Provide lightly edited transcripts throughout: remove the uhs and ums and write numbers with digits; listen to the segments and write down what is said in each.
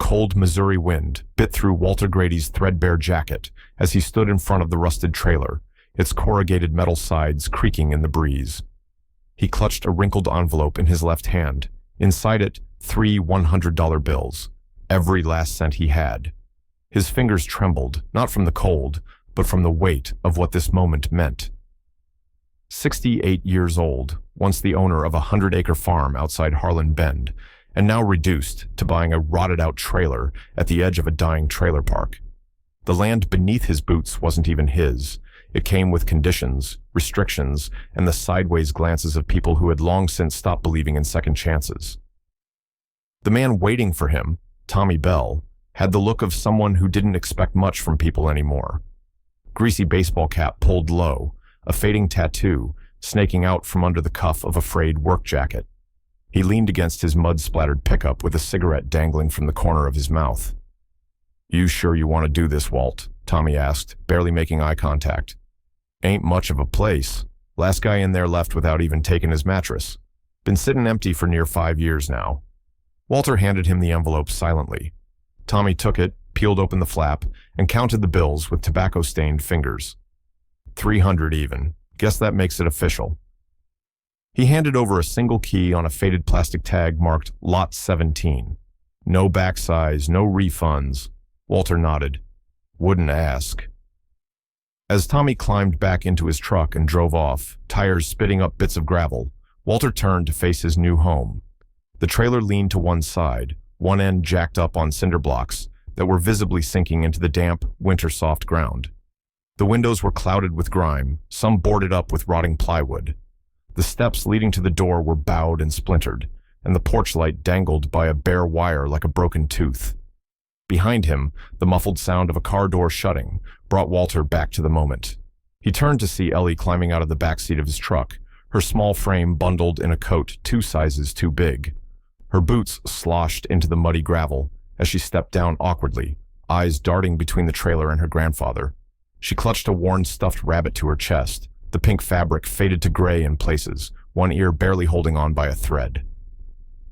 cold Missouri wind bit through Walter Grady's threadbare jacket as he stood in front of the rusted trailer, its corrugated metal sides creaking in the breeze. He clutched a wrinkled envelope in his left hand. Inside it, 3 $100 bills, every last cent he had. His fingers trembled, not from the cold, but from the weight of what this moment meant. 68 years old, once the owner of a 100-acre farm outside Harlan Bend, and now reduced to buying a rotted-out trailer at the edge of a dying trailer park. The land beneath his boots wasn't even his. It came with conditions, restrictions, and the sideways glances of people who had long since stopped believing in second chances. The man waiting for him, Tommy Bell, had the look of someone who didn't expect much from people anymore. Greasy baseball cap pulled low, a fading tattoo snaking out from under the cuff of a frayed work jacket. He leaned against his mud-splattered pickup with a cigarette dangling from the corner of his mouth. "You sure you want to do this, Walt?" Tommy asked, barely making eye contact. "Ain't much of a place. Last guy in there left without even taking his mattress. Been sitting empty for near 5 years now." Walter handed him the envelope silently. Tommy took it, peeled open the flap, and counted the bills with tobacco-stained fingers. 300 even. Guess that makes it official. He handed over a single key on a faded plastic tag marked Lot 17. No back size, no refunds. Walter nodded. "Wouldn't ask." As Tommy climbed back into his truck and drove off, tires spitting up bits of gravel, Walter turned to face his new home. The trailer leaned to one side, one end jacked up on cinder blocks that were visibly sinking into the damp, winter-soft ground. The windows were clouded with grime, some boarded up with rotting plywood. The steps leading to the door were bowed and splintered, and the porch light dangled by a bare wire like a broken tooth. Behind him, the muffled sound of a car door shutting brought Walter back to the moment. He turned to see Ellie climbing out of the back seat of his truck, her small frame bundled in a coat 2 sizes too big. Her boots sloshed into the muddy gravel as she stepped down awkwardly, eyes darting between the trailer and her grandfather. She clutched a worn stuffed rabbit to her chest, the pink fabric faded to gray in places, one ear barely holding on by a thread.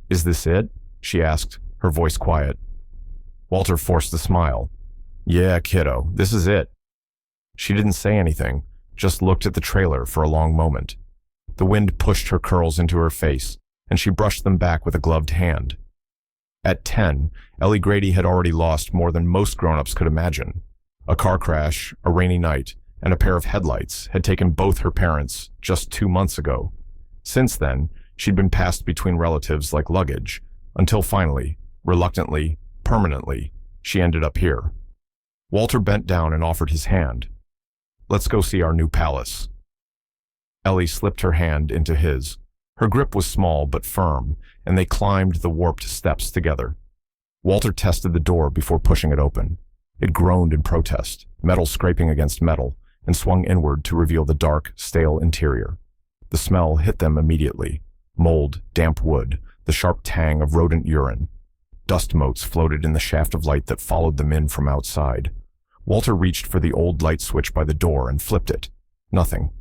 "Is this it?" she asked, her voice quiet. Walter forced a smile. "Yeah, kiddo, this is it." She didn't say anything, just looked at the trailer for a long moment. The wind pushed her curls into her face, and she brushed them back with a gloved hand. At 10, Ellie Grady had already lost more than most grown-ups could imagine. A car crash, a rainy night, and a pair of headlights had taken both her parents just 2 months ago. Since then, she'd been passed between relatives like luggage, until finally, reluctantly, permanently, she ended up here. Walter bent down and offered his hand. "Let's go see our new palace." Ellie slipped her hand into his. Her grip was small but firm, and they climbed the warped steps together. Walter tested the door before pushing it open. It groaned in protest, metal scraping against metal, and swung inward to reveal the dark, stale interior. The smell hit them immediately. Mold, damp wood, the sharp tang of rodent urine. Dust motes floated in the shaft of light that followed them in from outside. Walter reached for the old light switch by the door and flipped it. Nothing.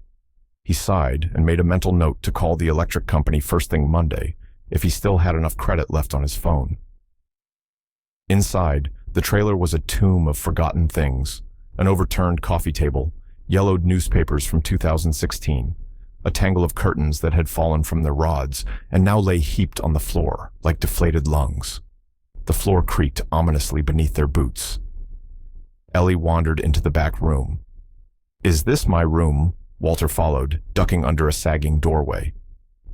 He sighed and made a mental note to call the electric company first thing Monday, if he still had enough credit left on his phone. Inside, the trailer was a tomb of forgotten things. An overturned coffee table, yellowed newspapers from 2016, a tangle of curtains that had fallen from their rods and now lay heaped on the floor like deflated lungs. The floor creaked ominously beneath their boots. Ellie wandered into the back room. "Is this my room?" Walter followed, ducking under a sagging doorway.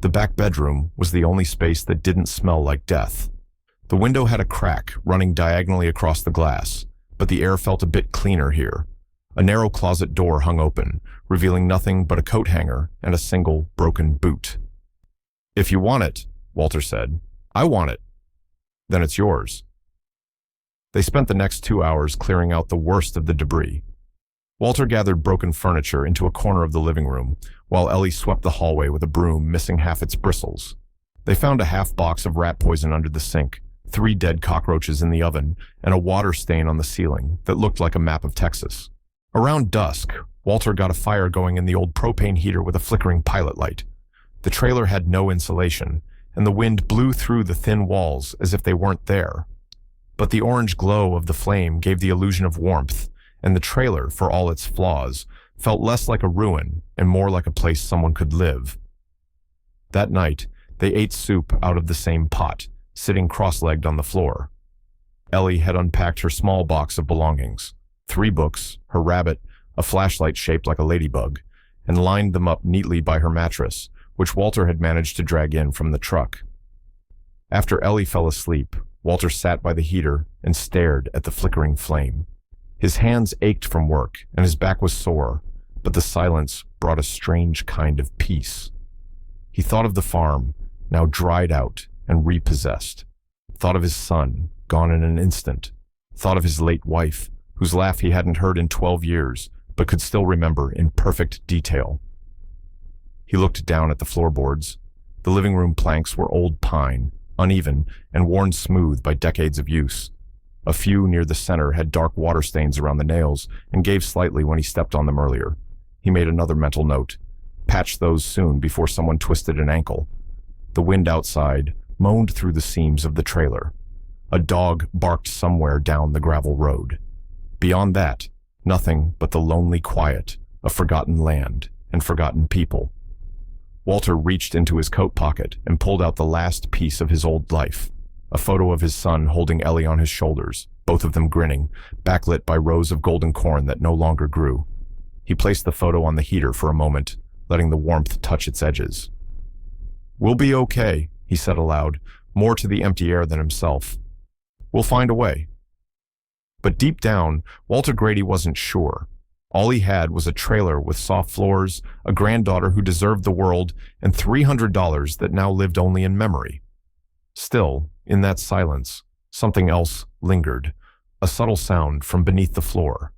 The back bedroom was the only space that didn't smell like death. The window had a crack running diagonally across the glass, but the air felt a bit cleaner here. A narrow closet door hung open, revealing nothing but a coat hanger and a single broken boot. "If you want it," Walter said. "I want it." "Then it's yours." They spent the next 2 hours clearing out the worst of the debris. Walter gathered broken furniture into a corner of the living room, while Ellie swept the hallway with a broom missing half its bristles. They found a half box of rat poison under the sink, 3 dead cockroaches in the oven, and a water stain on the ceiling that looked like a map of Texas. Around dusk, Walter got a fire going in the old propane heater with a flickering pilot light. The trailer had no insulation, and the wind blew through the thin walls as if they weren't there. But the orange glow of the flame gave the illusion of warmth, and the trailer, for all its flaws, felt less like a ruin and more like a place someone could live. That night, they ate soup out of the same pot, sitting cross-legged on the floor. Ellie had unpacked her small box of belongings, 3 books, her rabbit, a flashlight shaped like a ladybug, and lined them up neatly by her mattress, which Walter had managed to drag in from the truck. After Ellie fell asleep, Walter sat by the heater and stared at the flickering flame. His hands ached from work and his back was sore, but the silence brought a strange kind of peace. He thought of the farm, now dried out and repossessed. Thought of his son, gone in an instant. Thought of his late wife, whose laugh he hadn't heard in 12 years, but could still remember in perfect detail. He looked down at the floorboards. The living room planks were old pine, uneven and worn smooth by decades of use. A few near the center had dark water stains around the nails and gave slightly when he stepped on them earlier. He made another mental note. Patch those soon before someone twisted an ankle. The wind outside moaned through the seams of the trailer. A dog barked somewhere down the gravel road. Beyond that, nothing but the lonely quiet of forgotten land and forgotten people. Walter reached into his coat pocket and pulled out the last piece of his old life, a photo of his son holding Ellie on his shoulders, both of them grinning, backlit by rows of golden corn that no longer grew. He placed the photo on the heater for a moment, letting the warmth touch its edges. "We'll be okay," he said aloud, more to the empty air than himself. "We'll find a way." But deep down, Walter Grady wasn't sure. All he had was a trailer with soft floors, a granddaughter who deserved the world, and $300 that now lived only in memory. Still, in that silence, something else lingered, a subtle sound from beneath the floor.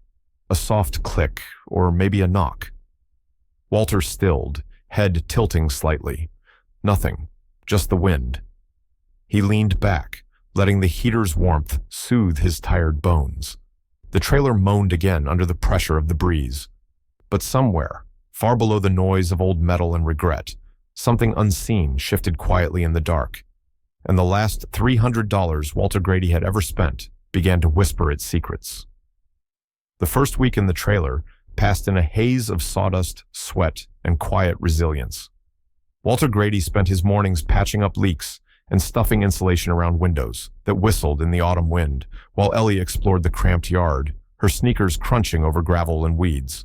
A soft click, or maybe a knock. Walter stilled, head tilting slightly. Nothing, just the wind. He leaned back, letting the heater's warmth soothe his tired bones. The trailer moaned again under the pressure of the breeze. But somewhere, far below the noise of old metal and regret, something unseen shifted quietly in the dark, and the last $300 Walter Grady had ever spent began to whisper its secrets. The first week in the trailer passed in a haze of sawdust, sweat, and quiet resilience. Walter Grady spent his mornings patching up leaks and stuffing insulation around windows that whistled in the autumn wind, while Ellie explored the cramped yard, her sneakers crunching over gravel and weeds.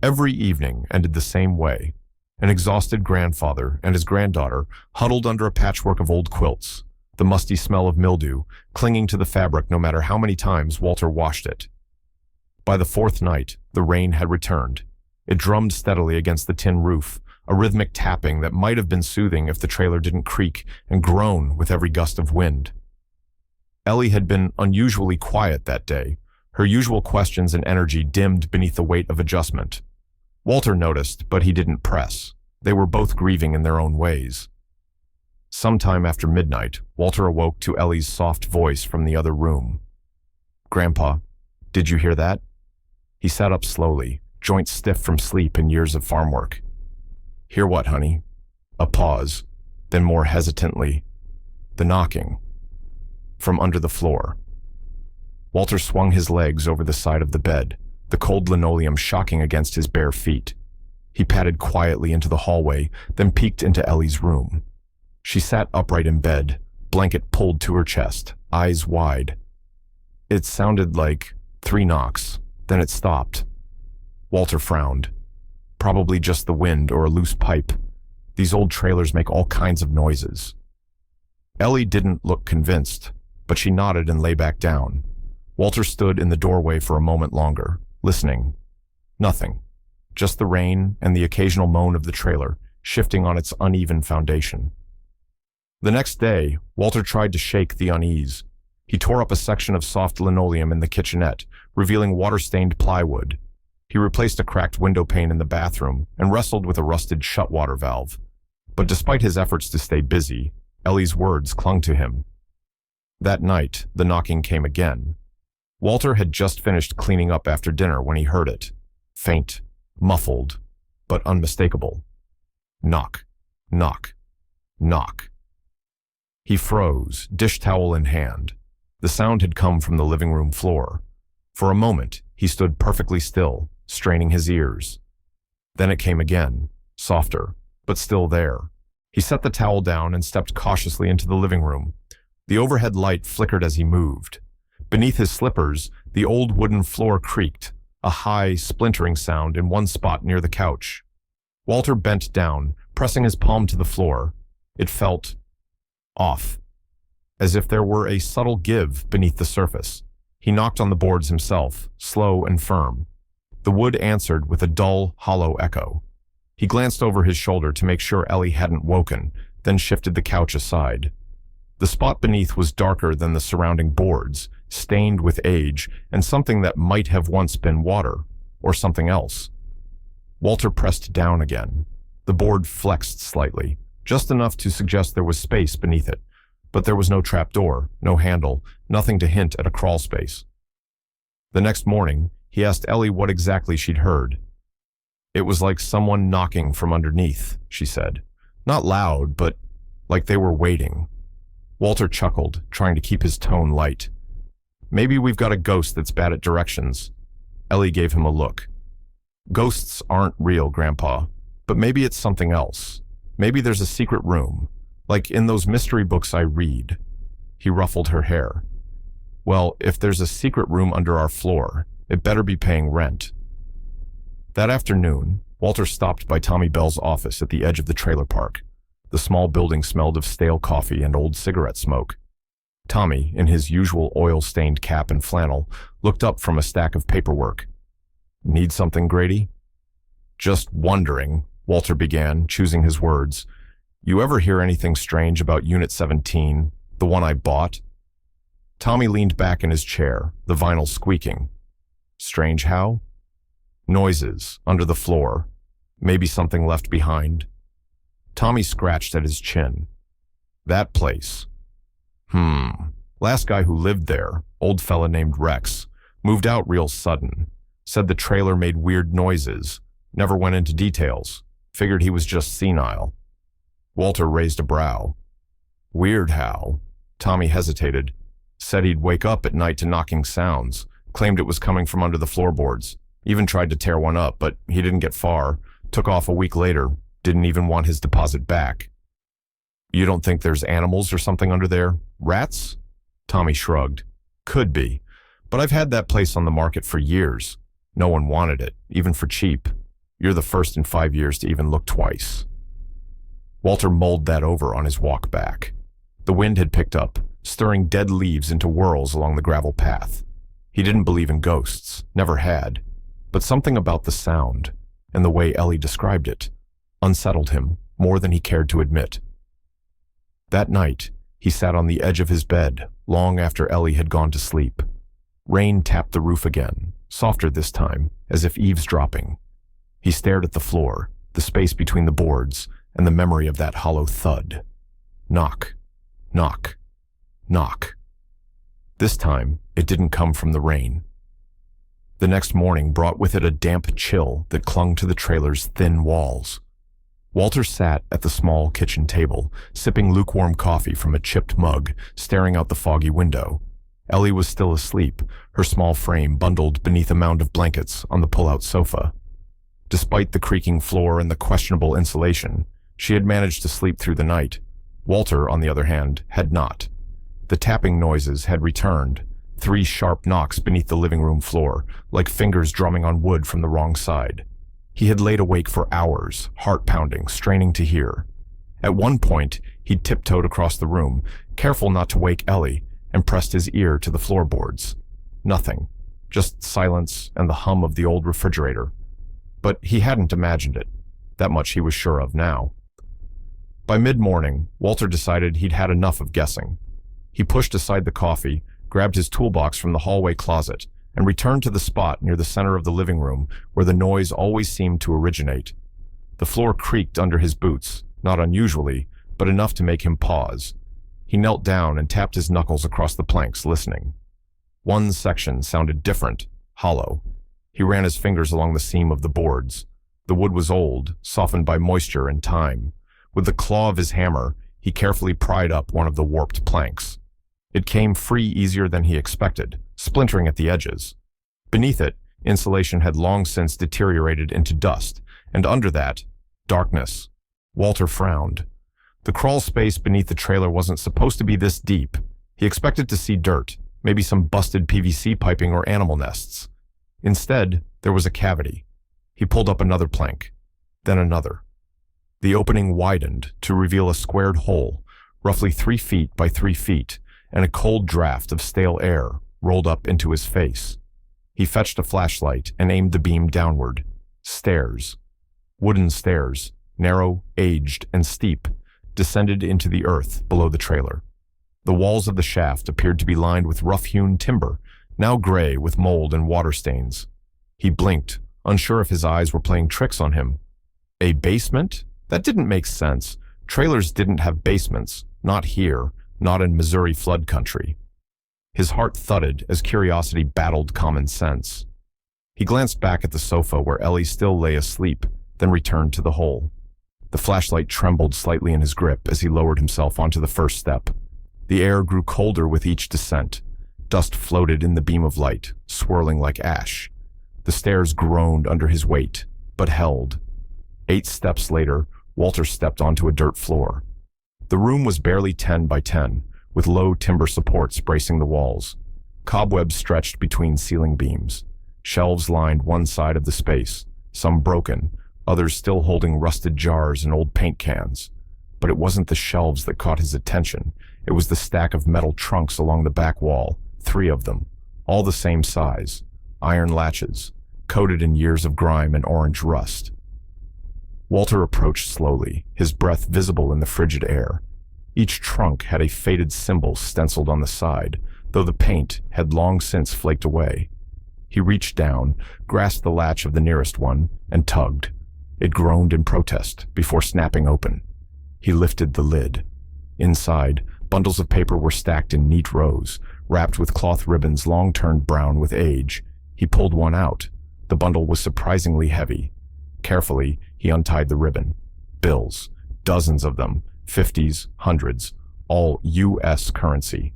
Every evening ended the same way. An exhausted grandfather and his granddaughter huddled under a patchwork of old quilts, the musty smell of mildew clinging to the fabric no matter how many times Walter washed it. By the 4th night, the rain had returned. It drummed steadily against the tin roof, a rhythmic tapping that might have been soothing if the trailer didn't creak and groan with every gust of wind. Ellie had been unusually quiet that day, her usual questions and energy dimmed beneath the weight of adjustment. Walter noticed, but he didn't press. They were both grieving in their own ways. Sometime after midnight, Walter awoke to Ellie's soft voice from the other room. "Grandpa, did you hear that?" He sat up slowly, joints stiff from sleep and years of farm work. "Hear what, honey?" A pause, then more hesitantly, "The knocking." From under the floor. Walter swung his legs over the side of the bed, the cold linoleum shocking against his bare feet. He padded quietly into the hallway, then peeked into Ellie's room. She sat upright in bed, blanket pulled to her chest, eyes wide. It sounded like 3 knocks, then it stopped. Walter frowned. Probably just the wind or a loose pipe. These old trailers make all kinds of noises. Ellie didn't look convinced, but she nodded and lay back down. Walter stood in the doorway for a moment longer, listening. Nothing. Just the rain and the occasional moan of the trailer, shifting on its uneven foundation. The next day, Walter tried to shake the unease. He tore up a section of soft linoleum in the kitchenette, revealing water-stained plywood. He replaced a cracked window pane in the bathroom and wrestled with a rusted shut-water valve. But despite his efforts to stay busy, Ellie's words clung to him. That night, the knocking came again. Walter had just finished cleaning up after dinner when he heard it. Faint, muffled, but unmistakable. Knock, knock, knock. He froze, dish towel in hand. The sound had come from the living room floor. For a moment, he stood perfectly still, straining his ears. Then it came again, softer, but still there. He set the towel down and stepped cautiously into the living room. The overhead light flickered as he moved. Beneath his slippers, the old wooden floor creaked, a high, splintering sound in one spot near the couch. Walter bent down, pressing his palm to the floor. It felt off, as if there were a subtle give beneath the surface. He knocked on the boards himself, slow and firm. The wood answered with a dull, hollow echo. He glanced over his shoulder to make sure Ellie hadn't woken, then shifted the couch aside. The spot beneath was darker than the surrounding boards, stained with age and something that might have once been water, or something else. Walter pressed down again. The board flexed slightly, just enough to suggest there was space beneath it, but there was no trapdoor, no handle, nothing to hint at a crawl space. The next morning, he asked Ellie what exactly she'd heard. "It was like someone knocking from underneath," she said. "Not loud, but like they were waiting." Walter chuckled, trying to keep his tone light. "Maybe we've got a ghost that's bad at directions." Ellie gave him a look. "Ghosts aren't real, Grandpa, but maybe it's something else. Maybe there's a secret room, like in those mystery books I read." He ruffled her hair. "Well, if there's a secret room under our floor, it better be paying rent." That afternoon, Walter stopped by Tommy Bell's office at the edge of the trailer park. The small building smelled of stale coffee and old cigarette smoke. Tommy, in his usual oil-stained cap and flannel, looked up from a stack of paperwork. "Need something, Grady?" "Just wondering," Walter began, choosing his words. "You ever hear anything strange about Unit 17, the one I bought?" Tommy leaned back in his chair, the vinyl squeaking. "Strange how?" "Noises, under the floor. Maybe something left behind." Tommy scratched at his chin. "That place. Last guy who lived there, old fella named Rex, moved out real sudden. Said the trailer made weird noises. Never went into details. Figured he was just senile." Walter raised a brow. "Weird how?" Tommy hesitated. "Said he'd wake up at night to knocking sounds. Claimed it was coming from under the floorboards. Even tried to tear one up, but he didn't get far. Took off a week later. Didn't even want his deposit back." "You don't think there's animals or something under there? Rats?" Tommy shrugged. "Could be. But I've had that place on the market for years. No one wanted it, even for cheap. You're the first in 5 years to even look twice." Walter mulled that over on his walk back. The wind had picked up, stirring dead leaves into whirls along the gravel path. He didn't believe in ghosts, never had. But something about the sound, and the way Ellie described it, unsettled him more than he cared to admit. That night, he sat on the edge of his bed, long after Ellie had gone to sleep. Rain tapped the roof again, softer this time, as if eavesdropping. He stared at the floor, the space between the boards, and the memory of that hollow thud. Knock, knock, knock. This time, it didn't come from the rain. The next morning brought with it a damp chill that clung to the trailer's thin walls. Walter sat at the small kitchen table, sipping lukewarm coffee from a chipped mug, staring out the foggy window. Ellie was still asleep, her small frame bundled beneath a mound of blankets on the pull-out sofa. Despite the creaking floor and the questionable insulation, she had managed to sleep through the night. Walter, on the other hand, had not. The tapping noises had returned, 3 sharp knocks beneath the living room floor, like fingers drumming on wood from the wrong side. He had laid awake for hours, heart pounding, straining to hear. At one point, he'd tiptoed across the room, careful not to wake Ellie, and pressed his ear to the floorboards. Nothing, just silence and the hum of the old refrigerator. But he hadn't imagined it. That much he was sure of now. By mid-morning, Walter decided he'd had enough of guessing. He pushed aside the coffee, grabbed his toolbox from the hallway closet, and returned to the spot near the center of the living room where the noise always seemed to originate. The floor creaked under his boots, not unusually, but enough to make him pause. He knelt down and tapped his knuckles across the planks, listening. One section sounded different, hollow. He ran his fingers along the seam of the boards. The wood was old, softened by moisture and time. With the claw of his hammer, he carefully pried up one of the warped planks. It came free easier than he expected, splintering at the edges. Beneath it, insulation had long since deteriorated into dust, and under that, darkness. Walter frowned. The crawl space beneath the trailer wasn't supposed to be this deep. He expected to see dirt, maybe some busted PVC piping or animal nests. Instead, there was a cavity. He pulled up another plank, then another. The opening widened to reveal a squared hole, roughly 3 feet by 3 feet, and a cold draft of stale air rolled up into his face. He fetched a flashlight and aimed the beam downward. Stairs. Wooden stairs, narrow, aged, and steep, descended into the earth below the trailer. The walls of the shaft appeared to be lined with rough-hewn timber, now gray with mold and water stains. He blinked, unsure if his eyes were playing tricks on him. A basement? That didn't make sense. Trailers didn't have basements. Not here, not in Missouri flood country. His heart thudded as curiosity battled common sense. He glanced back at the sofa where Ellie still lay asleep, then returned to the hole. The flashlight trembled slightly in his grip as he lowered himself onto the first step. The air grew colder with each descent. Dust floated in the beam of light, swirling like ash. The stairs groaned under his weight, but held. 8 steps later, Walter stepped onto a dirt floor. The room was barely 10 by 10, with low timber supports bracing the walls. Cobwebs stretched between ceiling beams. Shelves lined one side of the space, some broken, others still holding rusted jars and old paint cans. But it wasn't the shelves that caught his attention. It was the stack of metal trunks along the back wall, 3 of them, all the same size, iron latches, coated in years of grime and orange rust. Walter approached slowly, his breath visible in the frigid air. Each trunk had a faded symbol stenciled on the side, though the paint had long since flaked away. He reached down, grasped the latch of the nearest one, and tugged. It groaned in protest before snapping open. He lifted the lid. Inside, bundles of paper were stacked in neat rows, wrapped with cloth ribbons long turned brown with age. He pulled one out. The bundle was surprisingly heavy. Carefully, he untied the ribbon. Bills, dozens of them, 50s, hundreds, all U.S. currency.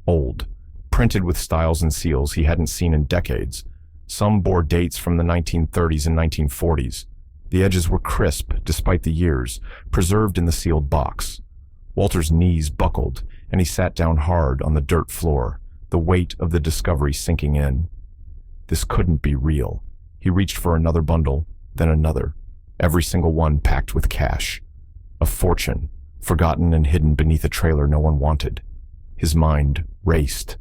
Old, printed with styles and seals he hadn't seen in decades. Some bore dates from the 1930s and 1940s. The edges were crisp despite the years, preserved in the sealed box. Walter's knees buckled, and he sat down hard on the dirt floor, the weight of the discovery sinking in. This couldn't be real. He reached for another bundle, then another, every single one packed with cash. A fortune, forgotten and hidden beneath a trailer no one wanted. His mind raced.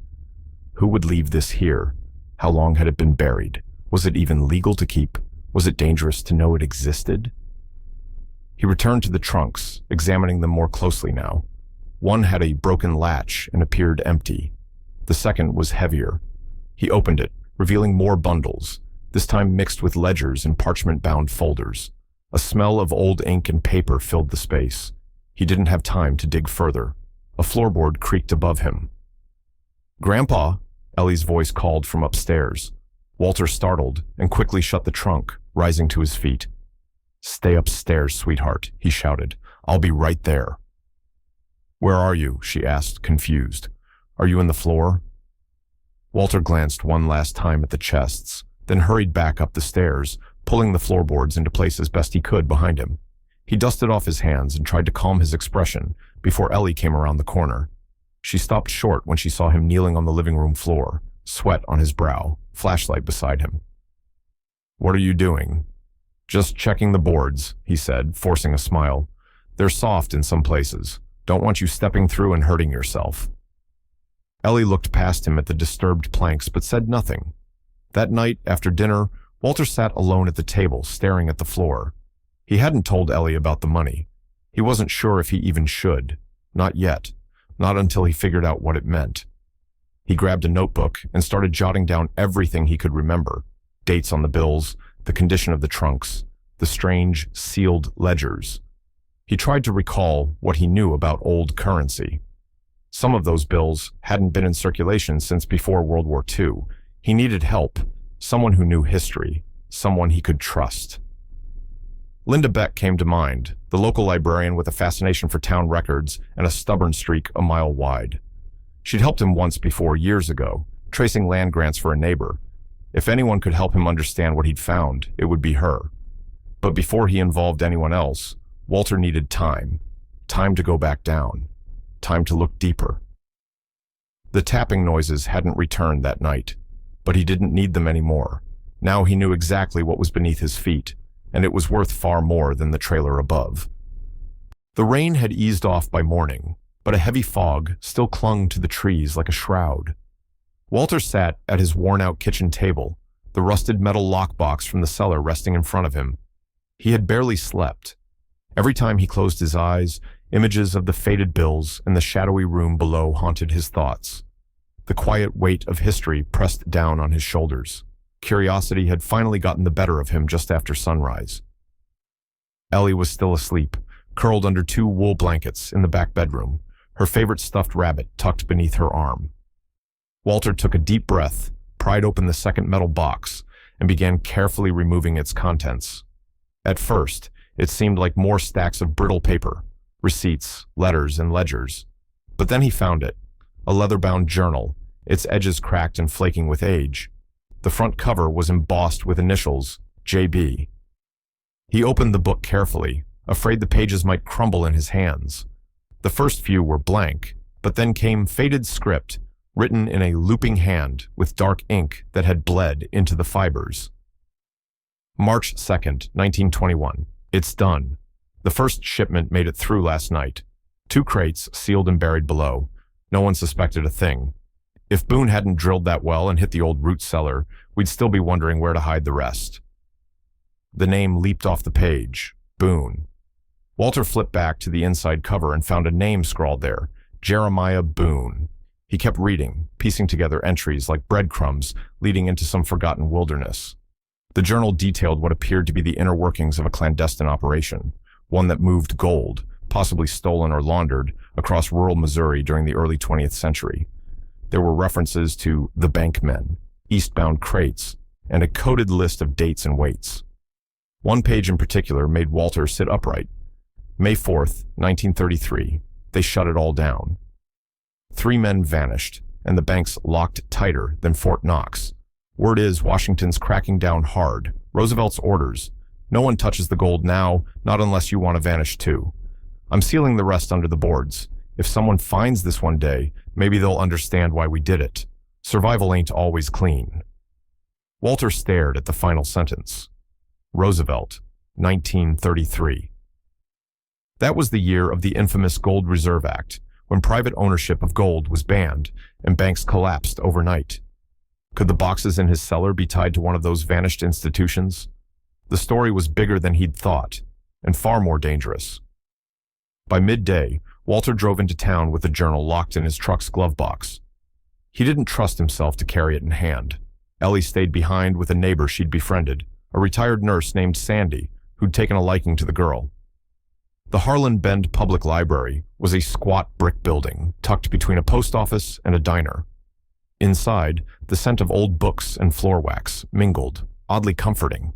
Who would leave this here? How long had it been buried? Was it even legal to keep? Was it dangerous to know it existed? He returned to the trunks, examining them more closely now. One had a broken latch and appeared empty. The second was heavier. He opened it, revealing more bundles, this time mixed with ledgers and parchment-bound folders. A smell of old ink and paper filled the space. He didn't have time to dig further. A floorboard creaked above him. "Grandpa," Ellie's voice called from upstairs. Walter startled and quickly shut the trunk, rising to his feet. "Stay upstairs, sweetheart," he shouted. "I'll be right there." "Where are you?" she asked, confused. "Are you in the floor?" Walter glanced one last time at the chests, then hurried back up the stairs, pulling the floorboards into place as best he could behind him. He dusted off his hands and tried to calm his expression before Ellie came around the corner. She stopped short when she saw him kneeling on the living room floor, sweat on his brow, flashlight beside him. "What are you doing?" "Just checking the boards," he said, forcing a smile. "They're soft in some places. Don't want you stepping through and hurting yourself." Ellie looked past him at the disturbed planks but said nothing. That night, after dinner, Walter sat alone at the table, staring at the floor. He hadn't told Ellie about the money. He wasn't sure if he even should. Not yet. Not until he figured out what it meant. He grabbed a notebook and started jotting down everything he could remember. Dates on the bills, the condition of the trunks, the strange, sealed ledgers. He tried to recall what he knew about old currency. Some of those bills hadn't been in circulation since before World War II. He needed help, someone who knew history, someone he could trust. Linda Beck came to mind, the local librarian with a fascination for town records and a stubborn streak a mile wide. She'd helped him once before, years ago, tracing land grants for a neighbor. If anyone could help him understand what he'd found, it would be her. But before he involved anyone else, Walter needed time. Time to go back down. Time to look deeper. The tapping noises hadn't returned that night, but he didn't need them anymore. Now he knew exactly what was beneath his feet, and it was worth far more than the trailer above. The rain had eased off by morning, but a heavy fog still clung to the trees like a shroud. Walter sat at his worn-out kitchen table, the rusted metal lockbox from the cellar resting in front of him. He had barely slept. Every time he closed his eyes, images of the faded bills and the shadowy room below haunted his thoughts. The quiet weight of history pressed down on his shoulders. Curiosity had finally gotten the better of him just after sunrise. Ellie was still asleep, curled under 2 wool blankets in the back bedroom, her favorite stuffed rabbit tucked beneath her arm. Walter took a deep breath, pried open the second metal box, and began carefully removing its contents. At first, it seemed like more stacks of brittle paper, receipts, letters, and ledgers. But then he found it, a leather-bound journal, its edges cracked and flaking with age. The front cover was embossed with initials, JB. He opened the book carefully, afraid the pages might crumble in his hands. The first few were blank, but then came faded script, written in a looping hand with dark ink that had bled into the fibers. March 2nd, 1921. It's done. The first shipment made it through last night. 2 crates sealed and buried below. No one suspected a thing. If Boone hadn't drilled that well and hit the old root cellar, we'd still be wondering where to hide the rest. The name leaped off the page. Boone. Walter flipped back to the inside cover and found a name scrawled there. Jeremiah Boone. He kept reading, piecing together entries like breadcrumbs leading into some forgotten wilderness. The journal detailed what appeared to be the inner workings of a clandestine operation, one that moved gold, possibly stolen or laundered, across rural Missouri during the early 20th century. There were references to the bankmen, eastbound crates, and a coded list of dates and weights. One page in particular made Walter sit upright. May 4th, 1933. They shut it all down. 3 men vanished, and the banks locked tighter than Fort Knox. Word is Washington's cracking down hard. Roosevelt's orders. No one touches the gold now, not unless you want to vanish too. I'm sealing the rest under the boards. If someone finds this one day, maybe they'll understand why we did it. Survival ain't always clean. Walter stared at the final sentence. Roosevelt, 1933. That was the year of the infamous Gold Reserve Act, when private ownership of gold was banned and banks collapsed overnight. Could the boxes in his cellar be tied to one of those vanished institutions? The story was bigger than he'd thought, and far more dangerous. By midday, Walter drove into town with the journal locked in his truck's glove box. He didn't trust himself to carry it in hand. Ellie stayed behind with a neighbor she'd befriended, a retired nurse named Sandy, who'd taken a liking to the girl. The Harlan Bend Public Library was a squat brick building tucked between a post office and a diner. Inside, the scent of old books and floor wax mingled, oddly comforting.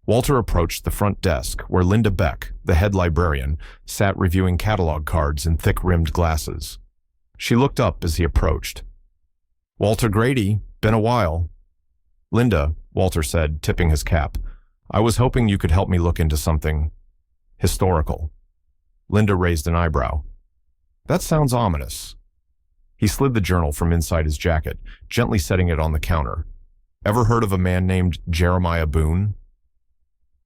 Walter approached the front desk where Linda Beck, the head librarian, sat reviewing catalog cards in thick-rimmed glasses. She looked up as he approached. "Walter Grady, been a while." "Linda," Walter said, tipping his cap, "I was hoping you could help me look into something historical." Linda raised an eyebrow. "That sounds ominous." He slid the journal from inside his jacket, gently setting it on the counter. "Ever heard of a man named Jeremiah Boone?"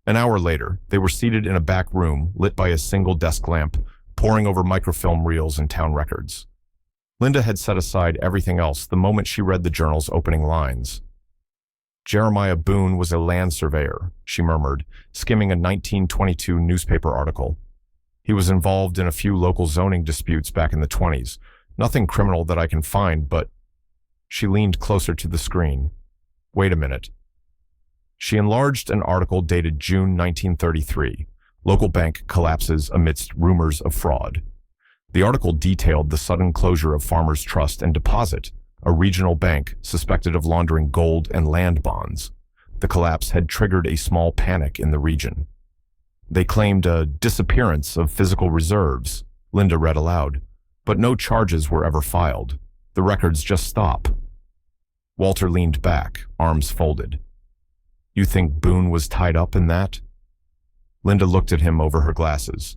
An hour later, they were seated in a back room lit by a single desk lamp, poring over microfilm reels and town records. Linda had set aside everything else the moment she read the journal's opening lines. "Jeremiah Boone was a land surveyor," she murmured, skimming a 1922 newspaper article. "He was involved in a few local zoning disputes back in the 20s. Nothing criminal that I can find, but—" She leaned closer to the screen. "Wait a minute." She enlarged an article dated June 1933. Local bank collapses amidst rumors of fraud. The article detailed the sudden closure of Farmers Trust and Deposit, a regional bank suspected of laundering gold and land bonds. The collapse had triggered a small panic in the region. "They claimed a disappearance of physical reserves," Linda read aloud, "but no charges were ever filed. The records just stop. Walter leaned back, arms folded. You think Boone was tied up in that? Linda looked at him over her glasses.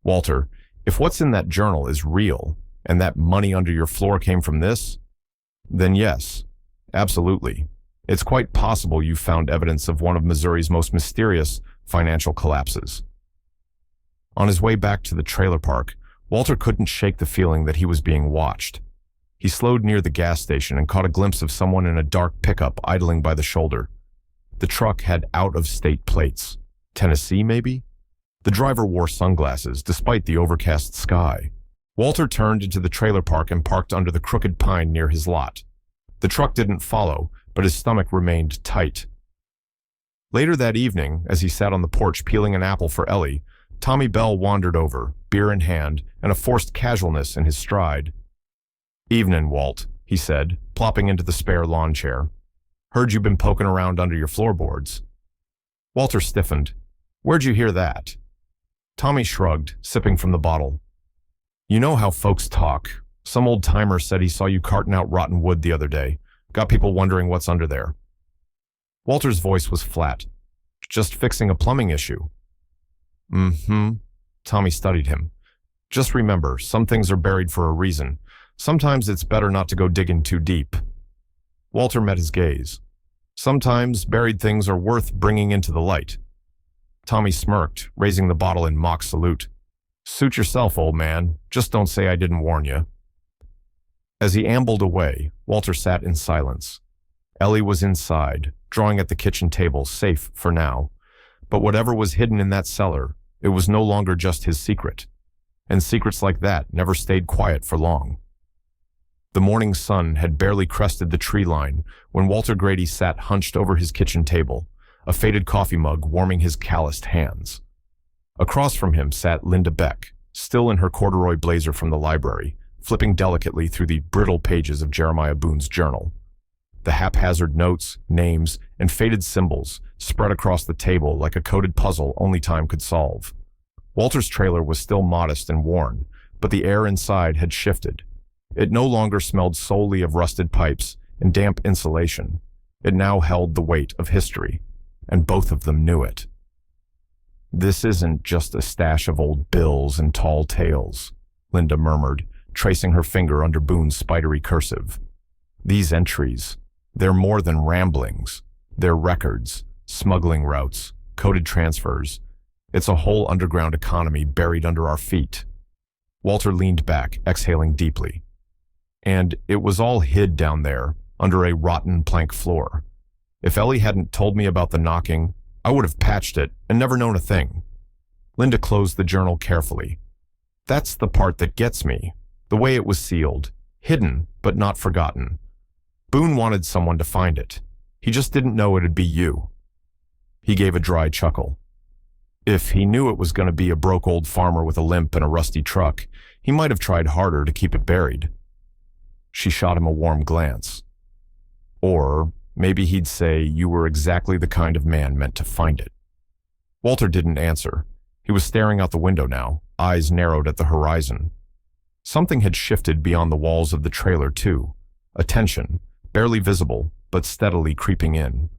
Walter, if what's in that journal is real, and that money under your floor came from this, then yes, absolutely. It's quite possible you found evidence of one of Missouri's most mysterious financial collapses. On his way back to the trailer park, Walter couldn't shake the feeling that he was being watched. He slowed near the gas station and caught a glimpse of someone in a dark pickup idling by the shoulder. The truck had out-of-state plates. Tennessee, maybe? The driver wore sunglasses, despite the overcast sky. Walter turned into the trailer park and parked under the crooked pine near his lot. The truck didn't follow, but his stomach remained tight. Later that evening, as he sat on the porch peeling an apple for Ellie, Tommy Bell wandered over, beer in hand, and a forced casualness in his stride. "Evenin', Walt," he said, plopping into the spare lawn chair. "Heard you've been poking around under your floorboards." Walter stiffened. "Where'd you hear that?" Tommy shrugged, sipping from the bottle. "You know how folks talk. Some old-timer said he saw you carting out rotten wood the other day. Got people wondering what's under there." Walter's voice was flat. "Just fixing a plumbing issue." "Mm-hmm." Tommy studied him. "Just remember, some things are buried for a reason. Sometimes it's better not to go digging too deep." Walter met his gaze. "Sometimes buried things are worth bringing into the light." Tommy smirked, raising the bottle in mock salute. "Suit yourself, old man. Just don't say I didn't warn you." As he ambled away, Walter sat in silence. Ellie was inside, drawing at the kitchen table, safe for now. But whatever was hidden in that cellar, it was no longer just his secret. And secrets like that never stayed quiet for long. The morning sun had barely crested the tree line when Walter Grady sat hunched over his kitchen table, a faded coffee mug warming his calloused hands. Across from him sat Linda Beck, still in her corduroy blazer from the library, flipping delicately through the brittle pages of Jeremiah Boone's journal. The haphazard notes, names, and faded symbols spread across the table like a coded puzzle only time could solve. Walter's trailer was still modest and worn, but the air inside had shifted. It no longer smelled solely of rusted pipes and damp insulation. It now held the weight of history, and both of them knew it. "This isn't just a stash of old bills and tall tales," Linda murmured, tracing her finger under Boone's spidery cursive. "These entries, they're more than ramblings. They're records, smuggling routes, coded transfers. It's a whole underground economy buried under our feet." Walter leaned back, exhaling deeply. "And it was all hid down there, under a rotten plank floor. If Ellie hadn't told me about the knocking, I would have patched it and never known a thing." Linda closed the journal carefully. "That's the part that gets me. The way it was sealed, hidden but not forgotten. Boone wanted someone to find it. He just didn't know it'd be you." He gave a dry chuckle. "If he knew it was going to be a broke old farmer with a limp and a rusty truck, he might have tried harder to keep it buried." She shot him a warm glance. "Or maybe he'd say you were exactly the kind of man meant to find it." Walter didn't answer. He was staring out the window now, eyes narrowed at the horizon. Something had shifted beyond the walls of the trailer, too. A tension, barely visible, but steadily creeping in.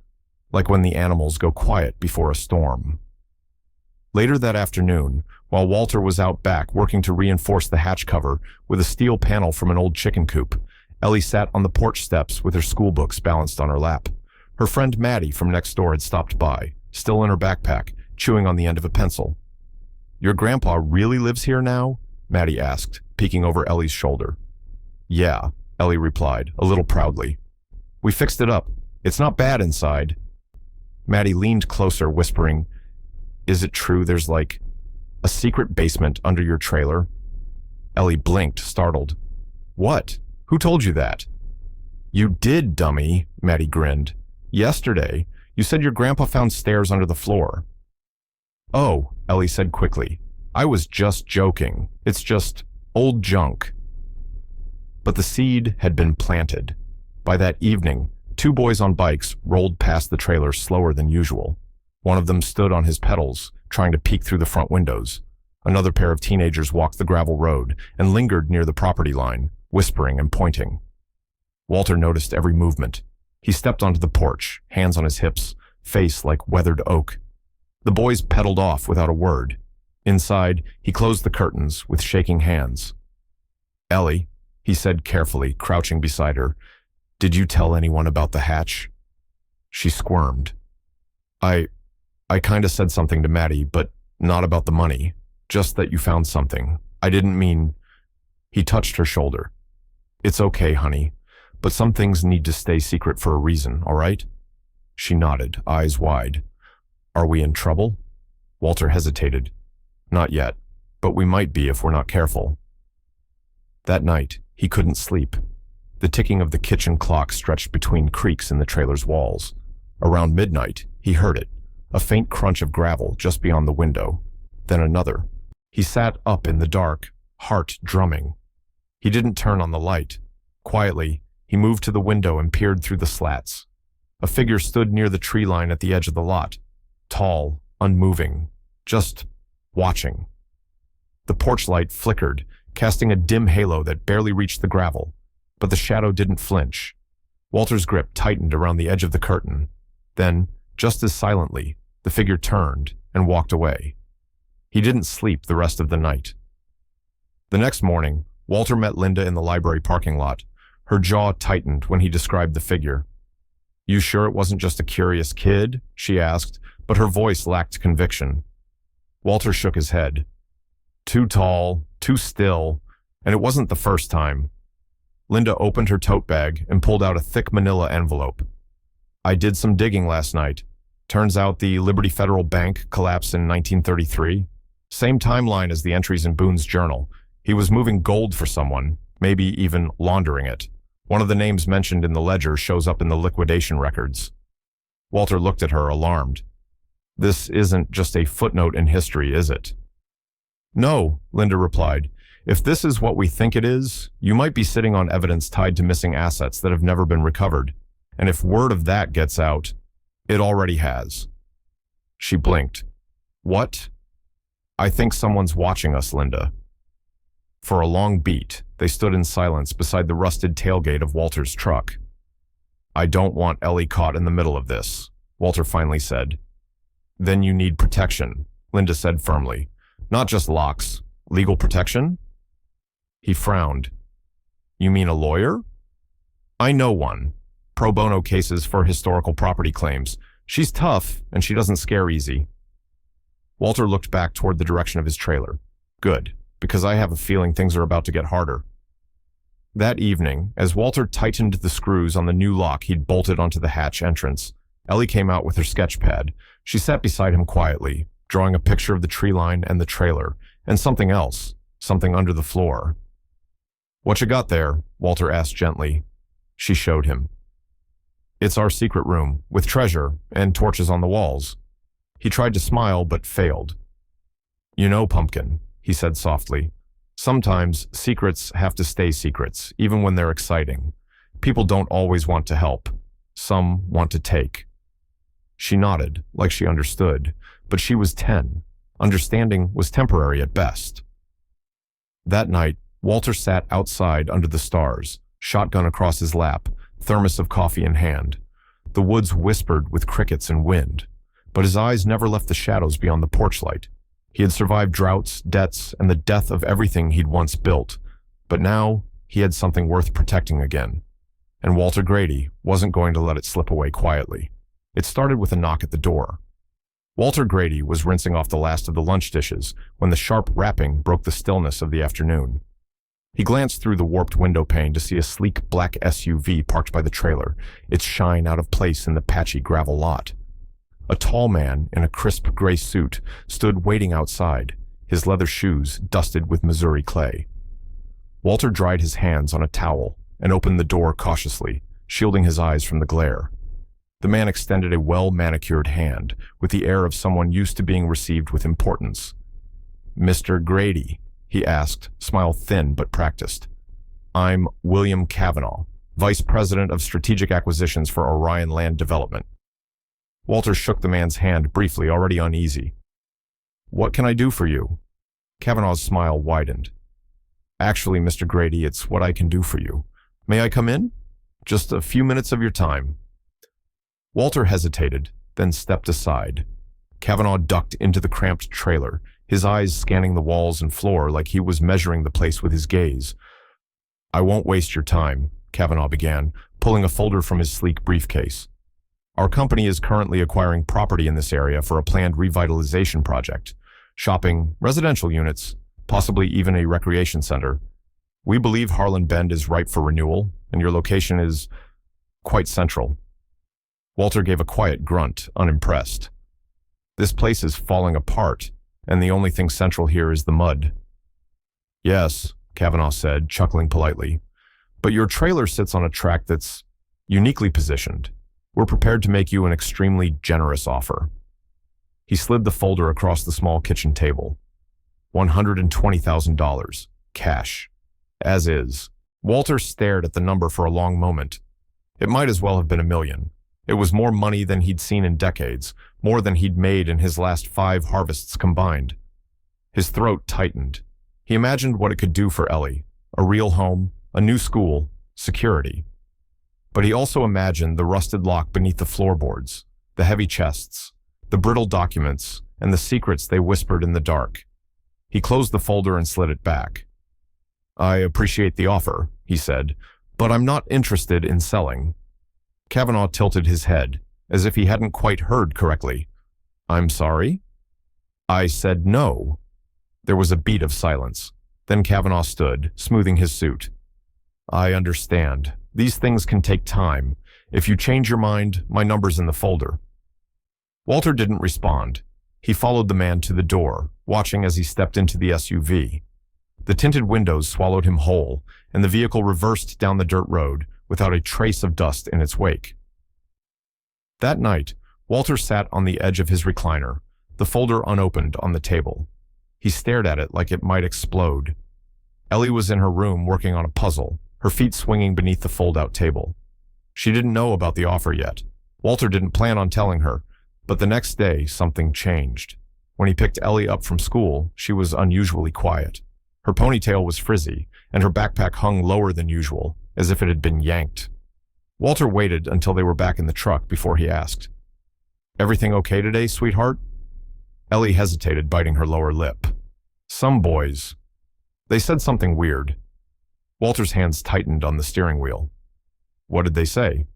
Like when the animals go quiet before a storm. Later that afternoon, while Walter was out back working to reinforce the hatch cover with a steel panel from an old chicken coop, Ellie sat on the porch steps with her school books balanced on her lap. Her friend Maddie from next door had stopped by, still in her backpack, chewing on the end of a pencil. "Your grandpa really lives here now?" Maddie asked, peeking over Ellie's shoulder. "Yeah," Ellie replied, a little proudly. "We fixed it up. It's not bad inside." Maddie leaned closer, whispering, "Is it true there's like a secret basement under your trailer?" Ellie blinked, startled. "What? Who told you that?" "You did, dummy," Maddie grinned. "Yesterday, you said your grandpa found stairs under the floor." "Oh," Ellie said quickly. "I was just joking. It's just old junk." But the seed had been planted. By that evening, two boys on bikes rolled past the trailer slower than usual. One of them stood on his pedals, trying to peek through the front windows. Another pair of teenagers walked the gravel road and lingered near the property line, whispering and pointing. Walter noticed every movement. He stepped onto the porch, hands on his hips, face like weathered oak. The boys pedaled off without a word. Inside, he closed the curtains with shaking hands. "Ellie," he said carefully, crouching beside her, "did you tell anyone about the hatch?" She squirmed. I kinda said something to Maddie, but not about the money. Just that you found something. I didn't mean..." He touched her shoulder. "It's okay, honey, but some things need to stay secret for a reason, all right?" She nodded, eyes wide. "Are we in trouble?" Walter hesitated. "Not yet, but we might be if we're not careful." That night, he couldn't sleep. The ticking of the kitchen clock stretched between creaks in the trailer's walls. Around midnight, he heard it, a faint crunch of gravel just beyond the window. Then another. He sat up in the dark, heart drumming. He didn't turn on the light. Quietly, he moved to the window and peered through the slats. A figure stood near the tree line at the edge of the lot, tall, unmoving, just watching. The porch light flickered, casting a dim halo that barely reached the gravel, but the shadow didn't flinch. Walter's grip tightened around the edge of the curtain. Then, just as silently, the figure turned and walked away. He didn't sleep the rest of the night. The next morning, Walter met Linda in the library parking lot. Her jaw tightened when he described the figure. "You sure it wasn't just a curious kid?" she asked, but her voice lacked conviction. Walter shook his head. "Too tall, too still, and it wasn't the first time." Linda opened her tote bag and pulled out a thick manila envelope. "I did some digging last night. Turns out the Liberty Federal Bank collapsed in 1933. Same timeline as the entries in Boone's journal. He was moving gold for someone, maybe even laundering it. One of the names mentioned in the ledger shows up in the liquidation records." Walter looked at her, alarmed. "This isn't just a footnote in history, is it?" "No," Linda replied. "If this is what we think it is, you might be sitting on evidence tied to missing assets that have never been recovered. And if word of that gets out, it already has." She blinked. "What?" "I think someone's watching us, Linda." For a long beat, they stood in silence beside the rusted tailgate of Walter's truck. "I don't want Ellie caught in the middle of this," Walter finally said. "Then you need protection," Linda said firmly. "Not just locks. Legal protection?" He frowned. "You mean a lawyer?" "I know one. Pro bono cases for historical property claims. She's tough, and she doesn't scare easy." Walter looked back toward the direction of his trailer. "Good, because I have a feeling things are about to get harder." That evening, as Walter tightened the screws on the new lock he'd bolted onto the hatch entrance, Ellie came out with her sketch pad. She sat beside him quietly, drawing a picture of the tree line and the trailer, and something else, something under the floor. "What you got there?" Walter asked gently. She showed him. "It's our secret room, with treasure and torches on the walls." He tried to smile, but failed. "You know, Pumpkin," he said softly, "sometimes secrets have to stay secrets, even when they're exciting. People don't always want to help. Some want to take." She nodded, like she understood, but she was 10. Understanding was temporary at best. That night, Walter sat outside under the stars, shotgun across his lap, thermos of coffee in hand. The woods whispered with crickets and wind, but his eyes never left the shadows beyond the porch light. He had survived droughts, debts, and the death of everything he'd once built, but now he had something worth protecting again. And Walter Grady wasn't going to let it slip away quietly. It started with a knock at the door. Walter Grady was rinsing off the last of the lunch dishes when the sharp rapping broke the stillness of the afternoon. He glanced through the warped window pane to see a sleek black SUV parked by the trailer, its shine out of place in the patchy gravel lot. A tall man in a crisp gray suit stood waiting outside, his leather shoes dusted with Missouri clay. Walter dried his hands on a towel and opened the door cautiously, shielding his eyes from the glare. The man extended a well-manicured hand, with the air of someone used to being received with importance. "Mr. Grady?" he asked, smile thin but practiced. "I'm William Cavanaugh, Vice President of Strategic Acquisitions for Orion Land Development." Walter shook the man's hand briefly, already uneasy. "What can I do for you?" Cavanaugh's smile widened. Actually, Mr. Grady, it's what I can do for you. May I come in? Just a few minutes of your time." Walter hesitated, then stepped aside. Kavanaugh ducked into the cramped trailer, his eyes scanning the walls and floor like he was measuring the place with his gaze. "I won't waste your time," Kavanaugh began, pulling a folder from his sleek briefcase. "Our company is currently acquiring property in this area for a planned revitalization project. Shopping, residential units, possibly even a recreation center. We believe Harlan Bend is ripe for renewal, and your location is quite central." Walter gave a quiet grunt, unimpressed. "This place is falling apart, and the only thing central here is the mud." "Yes," Kavanaugh said, chuckling politely, "but your trailer sits on a track that's uniquely positioned. We're prepared to make you an extremely generous offer." He slid the folder across the small kitchen table. $120,000, cash. As is. Walter stared at the number for a long moment. It might as well have been $1 million. It was more money than he'd seen in decades, more than he'd made in his last 5 harvests combined. His throat tightened. He imagined what it could do for Ellie: a real home, a new school, security. But he also imagined the rusted lock beneath the floorboards, the heavy chests, the brittle documents, and the secrets they whispered in the dark. He closed the folder and slid it back. "I appreciate the offer," he said, "but I'm not interested in selling." Kavanaugh tilted his head, as if he hadn't quite heard correctly. "I'm sorry?" "I said no." There was a beat of silence. Then Kavanaugh stood, smoothing his suit. "I understand. These things can take time. If you change your mind, my number's in the folder." Walter didn't respond. He followed the man to the door, watching as he stepped into the SUV. The tinted windows swallowed him whole, and the vehicle reversed down the dirt road without a trace of dust in its wake. That night, Walter sat on the edge of his recliner, the folder unopened on the table. He stared at it like it might explode. Ellie was in her room working on a puzzle, her feet swinging beneath the fold-out table. She didn't know about the offer yet. Walter didn't plan on telling her, but the next day something changed. When he picked Ellie up from school, she was unusually quiet. Her ponytail was frizzy, and her backpack hung lower than usual, as if it had been yanked. Walter waited until they were back in the truck before he asked, "Everything okay today, sweetheart?" Ellie hesitated, biting her lower lip. "Some boys. They said something weird." Walter's hands tightened on the steering wheel. "What did they say?"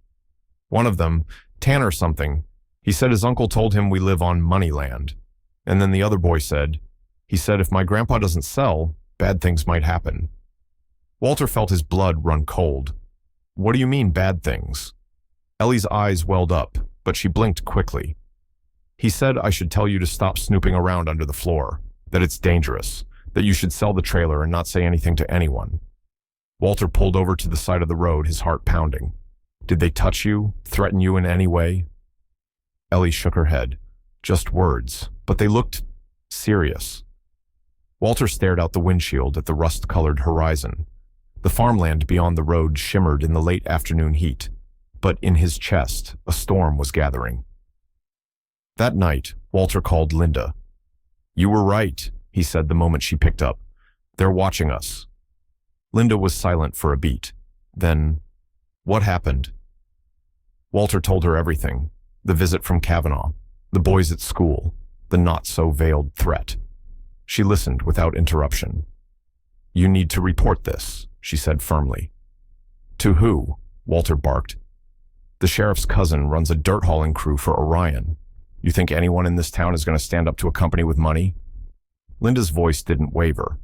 "One of them, Tanner something, he said his uncle told him we live on Moneyland. And then the other boy said, he said if my grandpa doesn't sell, bad things might happen." Walter felt his blood run cold. "What do you mean, bad things?" Ellie's eyes welled up, but she blinked quickly. "He said I should tell you to stop snooping around under the floor, that it's dangerous, that you should sell the trailer and not say anything to anyone." Walter pulled over to the side of the road, his heart pounding. "Did they touch you, threaten you in any way?" Ellie shook her head. "Just words, but they looked serious." Walter stared out the windshield at the rust-colored horizon. The farmland beyond the road shimmered in the late afternoon heat, but in his chest, a storm was gathering. That night, Walter called Linda. "You were right," he said the moment she picked up. "They're watching us." Linda was silent for a beat. Then, "What happened?" Walter told her everything. The visit from Kavanaugh, the boys at school, the not-so-veiled threat. She listened without interruption. "You need to report this," she said firmly. "To who?" Walter barked. "The sheriff's cousin runs a dirt hauling crew for Orion. You think anyone in this town is going to stand up to a company with money?" Linda's voice didn't waver.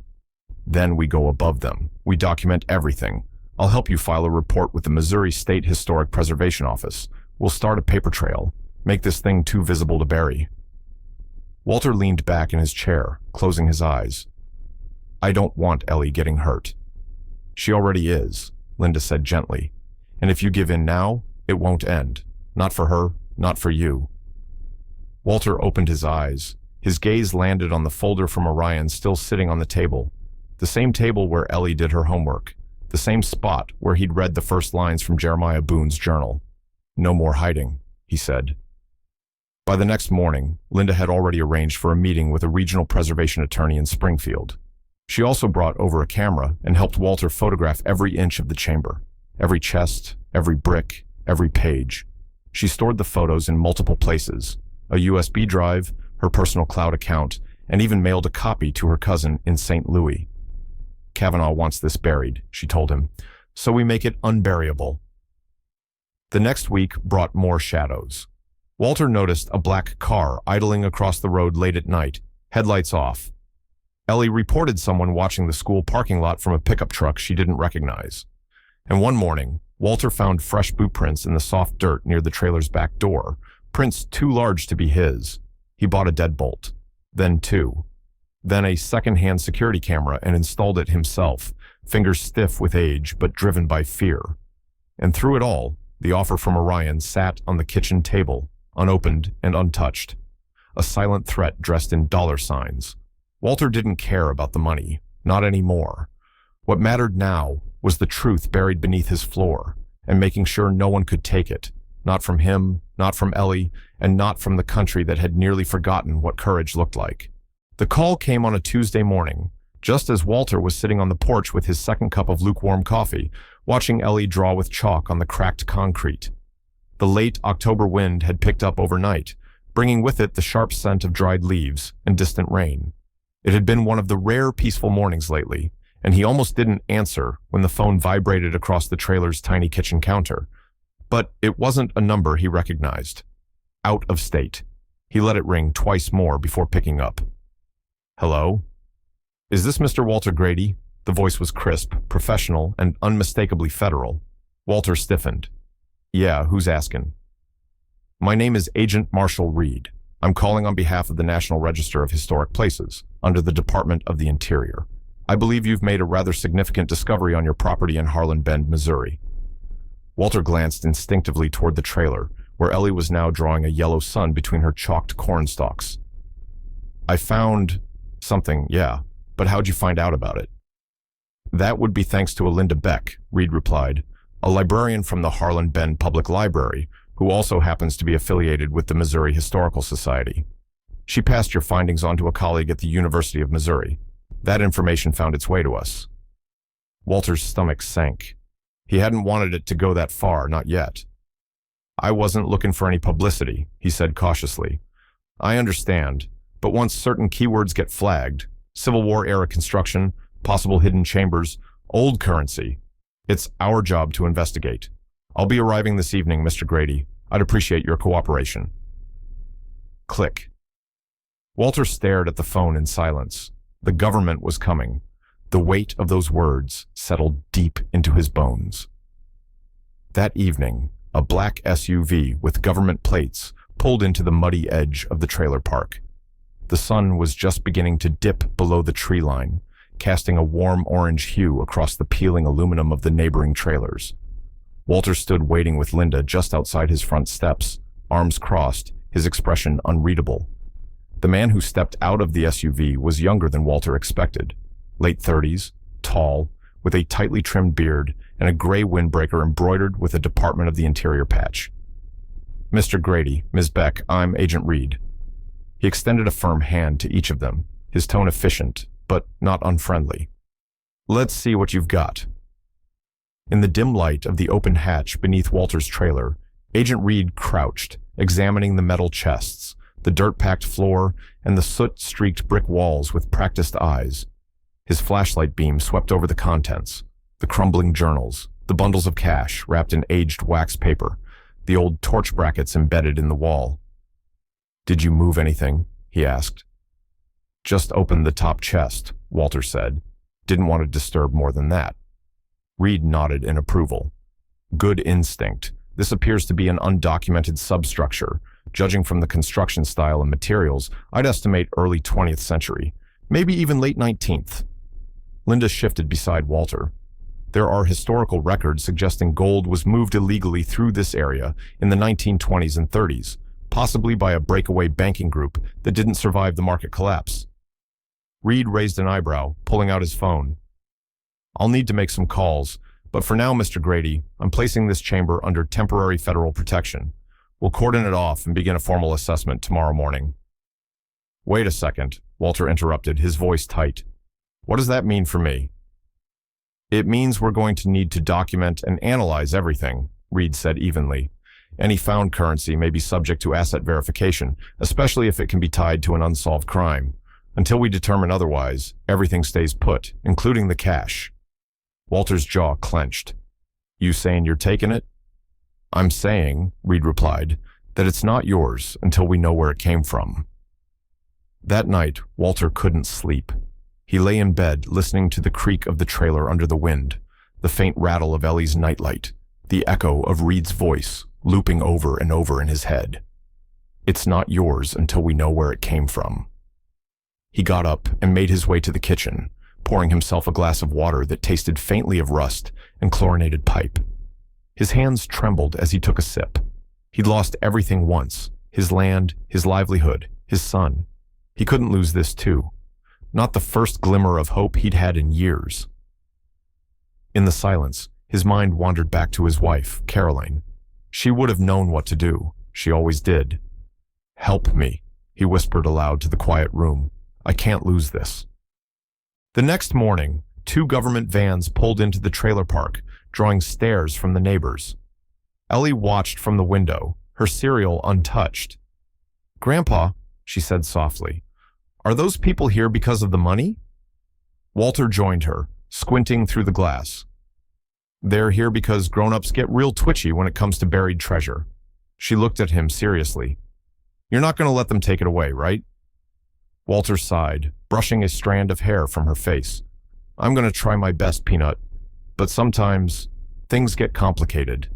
"Then we go above them. We document everything. I'll help you file a report with the Missouri State Historic Preservation Office. We'll start a paper trail. Make this thing too visible to bury." Walter leaned back in his chair, closing his eyes. "I don't want Ellie getting hurt." "She already is," Linda said gently. "And if you give in now, it won't end. Not for her, not for you." Walter opened his eyes. His gaze landed on the folder from Orion still sitting on the table. The same table where Ellie did her homework. The same spot where he'd read the first lines from Jeremiah Boone's journal. "No more hiding," he said. By the next morning, Linda had already arranged for a meeting with a regional preservation attorney in Springfield. She also brought over a camera and helped Walter photograph every inch of the chamber, every chest, every brick, every page. She stored the photos in multiple places, a USB drive, her personal cloud account, and even mailed a copy to her cousin in St. Louis. Kavanaugh wants this buried, she told him, so we make it unburyable. The next week brought more shadows. Walter noticed a black car idling across the road late at night, headlights off. Ellie reported someone watching the school parking lot from a pickup truck she didn't recognize. And one morning, Walter found fresh boot prints in the soft dirt near the trailer's back door, prints too large to be his. He bought a deadbolt, then two, then a second-hand security camera and installed it himself, fingers stiff with age but driven by fear. And through it all, the offer from Orion sat on the kitchen table, unopened and untouched, a silent threat dressed in dollar signs. Walter didn't care about the money, not anymore. What mattered now was the truth buried beneath his floor, and making sure no one could take it, not from him, not from Ellie, and not from the country that had nearly forgotten what courage looked like. The call came on a Tuesday morning, just as Walter was sitting on the porch with his second cup of lukewarm coffee, watching Ellie draw with chalk on the cracked concrete. The late October wind had picked up overnight, bringing with it the sharp scent of dried leaves and distant rain. It had been one of the rare peaceful mornings lately, and he almost didn't answer when the phone vibrated across the trailer's tiny kitchen counter. But it wasn't a number he recognized. Out of state. He let it ring twice more before picking up. Hello? Is this Mr. Walter Grady? The voice was crisp, professional, and unmistakably federal. Walter stiffened. Yeah, who's asking? My name is Agent Marshall Reed. I'm calling on behalf of the National Register of Historic Places, under the Department of the Interior. I believe you've made a rather significant discovery on your property in Harlan Bend, Missouri. Walter glanced instinctively toward the trailer, where Ellie was now drawing a yellow sun between her chalked corn stalks. I found something, yeah, but how'd you find out about it? That would be thanks to Alinda Beck, Reed replied, a librarian from the Harlan Bend Public Library, who also happens to be affiliated with the Missouri Historical Society. She passed your findings on to a colleague at the University of Missouri. That information found its way to us. Walter's stomach sank. He hadn't wanted it to go that far, not yet. I wasn't looking for any publicity, he said cautiously. I understand, but once certain keywords get flagged, Civil War-era construction, possible hidden chambers, old currency, it's our job to investigate. I'll be arriving this evening, Mr. Grady. I'd appreciate your cooperation. Click. Walter stared at the phone in silence. The government was coming. The weight of those words settled deep into his bones. That evening, a black SUV with government plates pulled into the muddy edge of the trailer park. The sun was just beginning to dip below the tree line, casting a warm orange hue across the peeling aluminum of the neighboring trailers. Walter stood waiting with Linda just outside his front steps, arms crossed, his expression unreadable. The man who stepped out of the SUV was younger than Walter expected, late 30s, tall, with a tightly trimmed beard and a gray windbreaker embroidered with a Department of the Interior patch. Mr. Grady, Ms. Beck, I'm Agent Reed. He extended a firm hand to each of them, his tone efficient, but not unfriendly. Let's see what you've got. In the dim light of the open hatch beneath Walter's trailer, Agent Reed crouched, examining the metal chests, the dirt-packed floor, and the soot-streaked brick walls with practiced eyes. His flashlight beam swept over the contents, the crumbling journals, the bundles of cash wrapped in aged wax paper, the old torch brackets embedded in the wall. Did you move anything? He asked. Just opened the top chest, Walter said. Didn't want to disturb more than that. Reed nodded in approval. Good instinct. This appears to be an undocumented substructure. Judging from the construction style and materials, I'd estimate early 20th century, maybe even late 19th. Linda shifted beside Walter. There are historical records suggesting gold was moved illegally through this area in the 1920s and 30s, possibly by a breakaway banking group that didn't survive the market collapse. Reed raised an eyebrow, pulling out his phone. I'll need to make some calls, but for now, Mr. Grady, I'm placing this chamber under temporary federal protection. We'll cordon it off and begin a formal assessment tomorrow morning. Wait a second, Walter interrupted, his voice tight. What does that mean for me? It means we're going to need to document and analyze everything, Reed said evenly. Any found currency may be subject to asset verification, especially if it can be tied to an unsolved crime. Until we determine otherwise, everything stays put, including the cash. Walter's jaw clenched. You saying you're taking it? I'm saying, Reed replied, that it's not yours until we know where it came from. That night, Walter couldn't sleep. He lay in bed, listening to the creak of the trailer under the wind, the faint rattle of Ellie's nightlight, the echo of Reed's voice, looping over and over in his head. It's not yours until we know where it came from. He got up and made his way to the kitchen, pouring himself a glass of water that tasted faintly of rust and chlorinated pipe. His hands trembled as he took a sip. He'd lost everything once, his land, his livelihood, his son. He couldn't lose this too. Not the first glimmer of hope he'd had in years. In the silence, his mind wandered back to his wife, Caroline. She would have known what to do. She always did. Help me, he whispered aloud to the quiet room. I can't lose this. The next morning, 2 government vans pulled into the trailer park, drawing stares from the neighbors. Ellie watched from the window, her cereal untouched. Grandpa, she said softly, are those people here because of the money? Walter joined her, squinting through the glass. They're here because grown-ups get real twitchy when it comes to buried treasure. She looked at him seriously. You're not going to let them take it away, right? Walter sighed, brushing a strand of hair from her face. I'm going to try my best, Peanut, but sometimes things get complicated.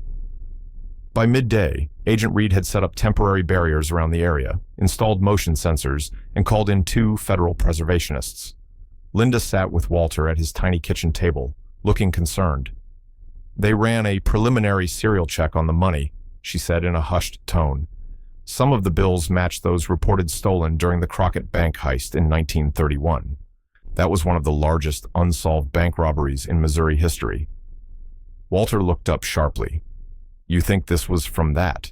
By midday, Agent Reed had set up temporary barriers around the area, installed motion sensors, and called in 2 federal preservationists. Linda sat with Walter at his tiny kitchen table, looking concerned. They ran a preliminary serial check on the money, she said in a hushed tone. Some of the bills matched those reported stolen during the Crockett Bank heist in 1931. That was one of the largest unsolved bank robberies in Missouri history. Walter looked up sharply. You think this was from that?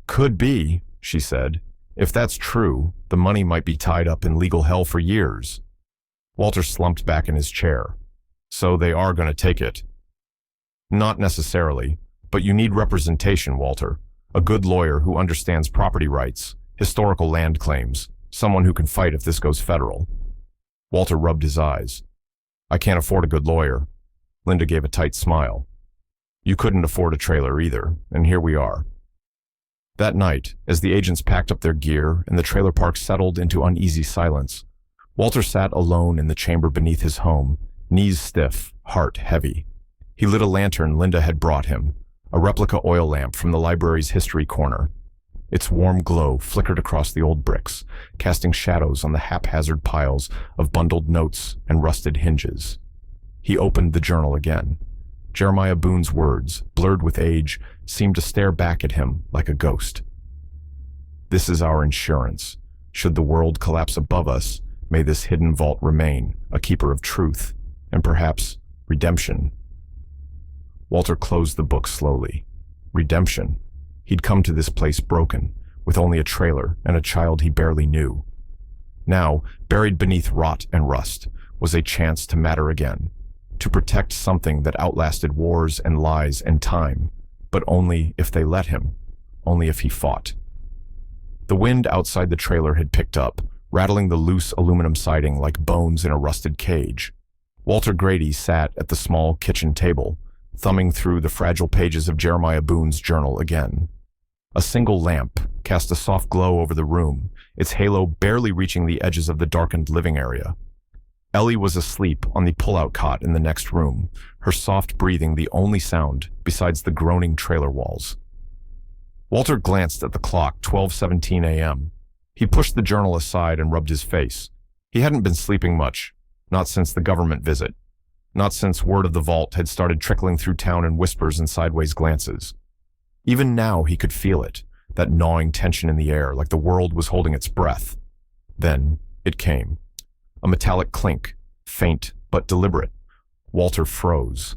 Could be, she said. If that's true, the money might be tied up in legal hell for years. Walter slumped back in his chair. So they are going to take it. Not necessarily, but you need representation, Walter. A good lawyer who understands property rights, historical land claims, someone who can fight if this goes federal. Walter rubbed his eyes. I can't afford a good lawyer. Linda gave a tight smile. You couldn't afford a trailer either, and here we are. That night, as the agents packed up their gear and the trailer park settled into uneasy silence, Walter sat alone in the chamber beneath his home, knees stiff, heart heavy. He lit a lantern Linda had brought him, a replica oil lamp from the library's history corner. Its warm glow flickered across the old bricks, casting shadows on the haphazard piles of bundled notes and rusted hinges. He opened the journal again. Jeremiah Boone's words, blurred with age, seemed to stare back at him like a ghost. This is our insurance. Should the world collapse above us, may this hidden vault remain, a keeper of truth, and perhaps redemption. Walter closed the book slowly. Redemption. He'd come to this place broken, with only a trailer and a child he barely knew. Now, buried beneath rot and rust, was a chance to matter again, to protect something that outlasted wars and lies and time, but only if they let him, only if he fought. The wind outside the trailer had picked up, rattling the loose aluminum siding like bones in a rusted cage. Walter Grady sat at the small kitchen table, thumbing through the fragile pages of Jeremiah Boone's journal again. A single lamp cast a soft glow over the room, its halo barely reaching the edges of the darkened living area. Ellie was asleep on the pull-out cot in the next room, her soft breathing the only sound besides the groaning trailer walls. Walter glanced at the clock, 12:17 a.m. He pushed the journal aside and rubbed his face. He hadn't been sleeping much, not since the government visit, not since word of the vault had started trickling through town in whispers and sideways glances. Even now he could feel it, that gnawing tension in the air, like the world was holding its breath. Then it came. A metallic clink, faint but deliberate. Walter froze.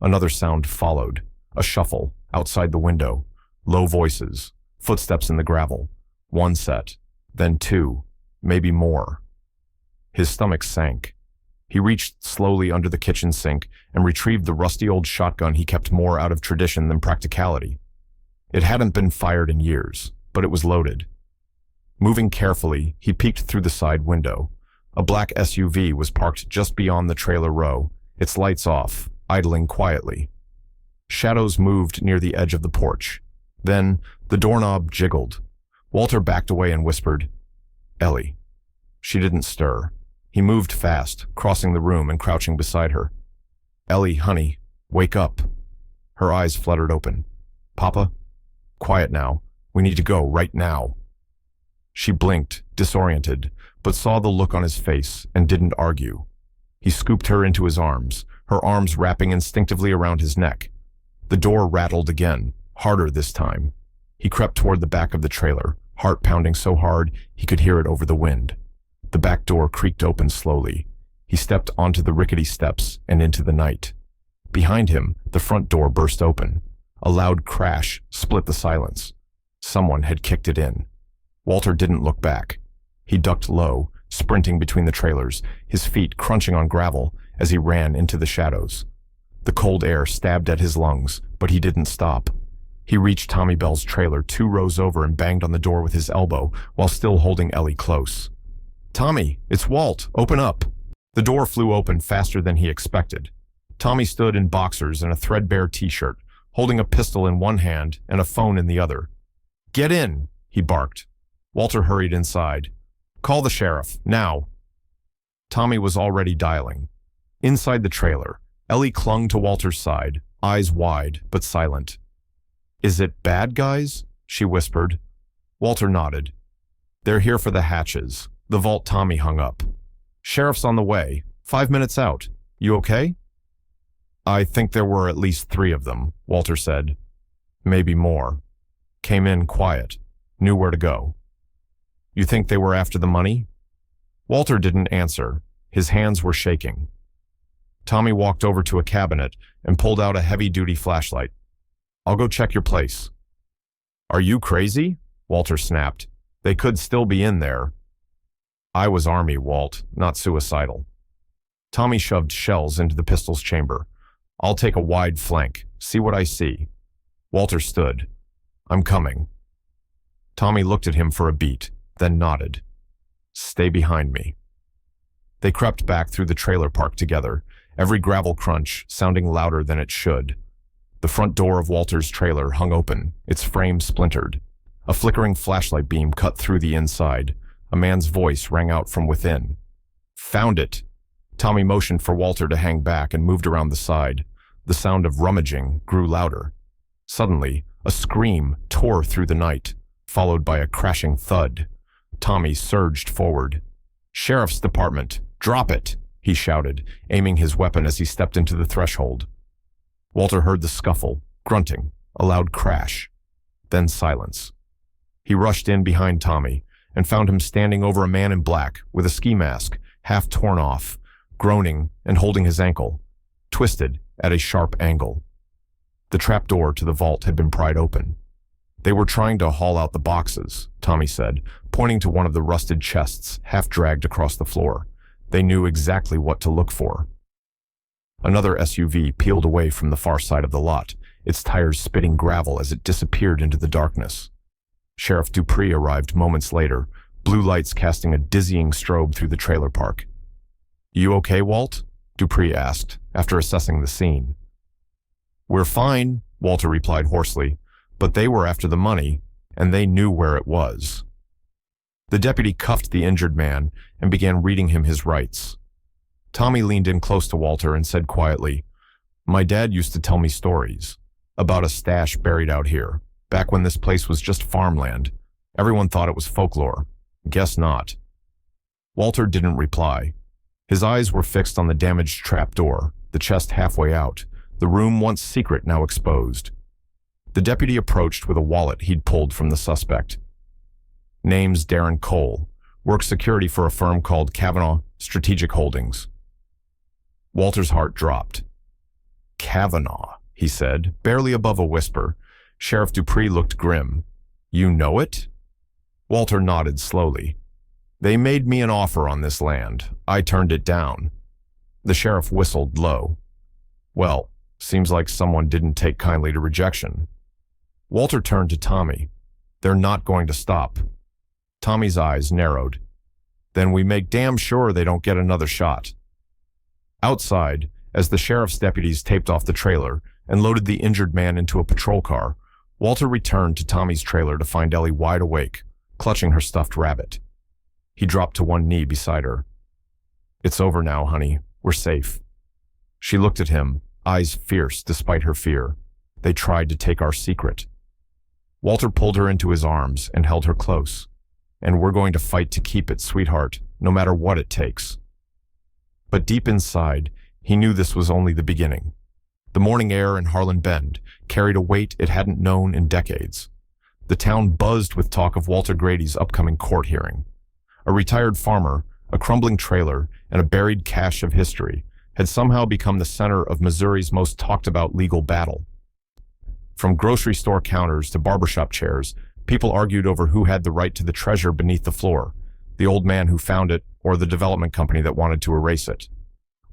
Another sound followed, a shuffle outside the window, low voices, footsteps in the gravel. One set, then 2, maybe more. His stomach sank. He reached slowly under the kitchen sink and retrieved the rusty old shotgun he kept more out of tradition than practicality. It hadn't been fired in years, but it was loaded. Moving carefully, he peeked through the side window. A black SUV was parked just beyond the trailer row, its lights off, idling quietly. Shadows moved near the edge of the porch. Then, the doorknob jiggled. Walter backed away and whispered, "Ellie." She didn't stir. He moved fast, crossing the room and crouching beside her. "Ellie, honey, wake up." Her eyes fluttered open. "Papa?" "Quiet now. We need to go right now." She blinked, disoriented, but saw the look on his face and didn't argue. He scooped her into his arms, her arms wrapping instinctively around his neck. The door rattled again, harder this time. He crept toward the back of the trailer, heart pounding so hard he could hear it over the wind. The back door creaked open slowly. He stepped onto the rickety steps and into the night. Behind him, the front door burst open. A loud crash split the silence. Someone had kicked it in. Walter didn't look back. He ducked low, sprinting between the trailers, his feet crunching on gravel as he ran into the shadows. The cold air stabbed at his lungs, but he didn't stop. He reached Tommy Bell's trailer 2 rows over and banged on the door with his elbow while still holding Ellie close. "Tommy, it's Walt. Open up." The door flew open faster than he expected. Tommy stood in boxers and a threadbare t-shirt, holding a pistol in one hand and a phone in the other. "Get in," he barked. Walter hurried inside. "Call the sheriff, now." Tommy was already dialing. Inside the trailer, Ellie clung to Walter's side, eyes wide but silent. "Is it bad guys?" she whispered. Walter nodded. "They're here for the hatches, the vault Tommy hung up. Sheriff's on the way, 5 minutes out. You okay?" "I think there were at least 3 of them," Walter said. "Maybe more. Came in quiet, knew where to go." "You think they were after the money?" Walter didn't answer. His hands were shaking. Tommy walked over to a cabinet and pulled out a heavy-duty flashlight. "I'll go check your place." "Are you crazy?" Walter snapped. "They could still be in there." "I was Army, Walt, not suicidal." Tommy shoved shells into the pistol's chamber. "I'll take a wide flank. See what I see." Walter stood. "I'm coming." Tommy looked at him for a beat, then nodded. "Stay behind me." They crept back through the trailer park together, every gravel crunch sounding louder than it should. The front door of Walter's trailer hung open, its frame splintered. A flickering flashlight beam cut through the inside. A man's voice rang out from within. "Found it!" Tommy motioned for Walter to hang back and moved around the side. The sound of rummaging grew louder. Suddenly, a scream tore through the night, followed by a crashing thud. Tommy surged forward. "Sheriff's Department, drop it!" he shouted, aiming his weapon as he stepped into the threshold. Walter heard the scuffle, grunting, a loud crash, then silence. He rushed in behind Tommy and found him standing over a man in black with a ski mask, half torn off, groaning and holding his ankle, twisted at a sharp angle. The trapdoor to the vault had been pried open. "They were trying to haul out the boxes," Tommy said, pointing to one of the rusted chests half dragged across the floor. They knew exactly what to look for. Another SUV peeled away from the far side of the lot, its tires spitting gravel as it disappeared into the darkness. Sheriff Dupree arrived moments later, blue lights casting a dizzying strobe through the trailer park. "You okay, Walt?" Dupree asked, after assessing the scene. "We're fine," Walter replied hoarsely, "but they were after the money, and they knew where it was." The deputy cuffed the injured man and began reading him his rights. Tommy leaned in close to Walter and said quietly, "My dad used to tell me stories about a stash buried out here, back when this place was just farmland. Everyone thought it was folklore. Guess not." Walter didn't reply. His eyes were fixed on the damaged trapdoor, the chest halfway out, the room once secret now exposed. The deputy approached with a wallet he'd pulled from the suspect. "Name's Darren Cole. Works security for a firm called Kavanaugh Strategic Holdings." Walter's heart dropped. "Kavanaugh," he said, barely above a whisper. Sheriff Dupree looked grim. "You know it?" Walter nodded slowly. "They made me an offer on this land. I turned it down." The sheriff whistled low. Well, seems like someone didn't take kindly to rejection. Walter turned to Tommy. They're not going to stop. Tommy's eyes narrowed. Then we make damn sure they don't get another shot. Outside, as the sheriff's deputies taped off the trailer and loaded the injured man into a patrol car, Walter returned to Tommy's trailer to find Ellie wide awake, clutching her stuffed rabbit. He dropped to one knee beside her. It's over now, honey. We're safe. She looked at him, eyes fierce despite her fear. They tried to take our secret. Walter pulled her into his arms and held her close. And we're going to fight to keep it, sweetheart, no matter what it takes. But deep inside, he knew this was only the beginning. The morning air in Harlan Bend carried a weight it hadn't known in decades. The town buzzed with talk of Walter Grady's upcoming court hearing. A retired farmer, a crumbling trailer, and a buried cache of history had somehow become the center of Missouri's most talked-about legal battle. From grocery store counters to barbershop chairs, people argued over who had the right to the treasure beneath the floor, the old man who found it or the development company that wanted to erase it.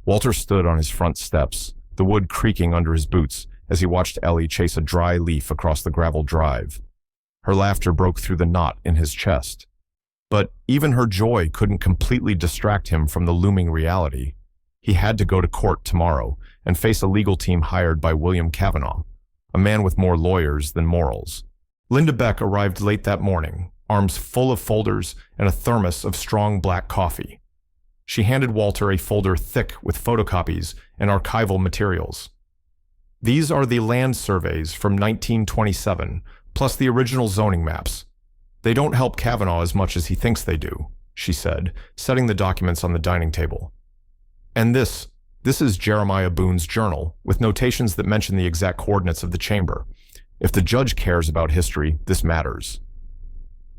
Walter stood on his front steps, the wood creaking under his boots as he watched Ellie chase a dry leaf across the gravel drive. Her laughter broke through the knot in his chest. But even her joy couldn't completely distract him from the looming reality. He had to go to court tomorrow and face a legal team hired by William Kavanaugh, a man with more lawyers than morals. Linda Beck arrived late that morning, arms full of folders and a thermos of strong black coffee. She handed Walter a folder thick with photocopies and archival materials. These are the land surveys from 1927, plus the original zoning maps. They don't help Kavanaugh as much as he thinks they do, she said, setting the documents on the dining table. And this is Jeremiah Boone's journal, with notations that mention the exact coordinates of the chamber. If the judge cares about history, this matters.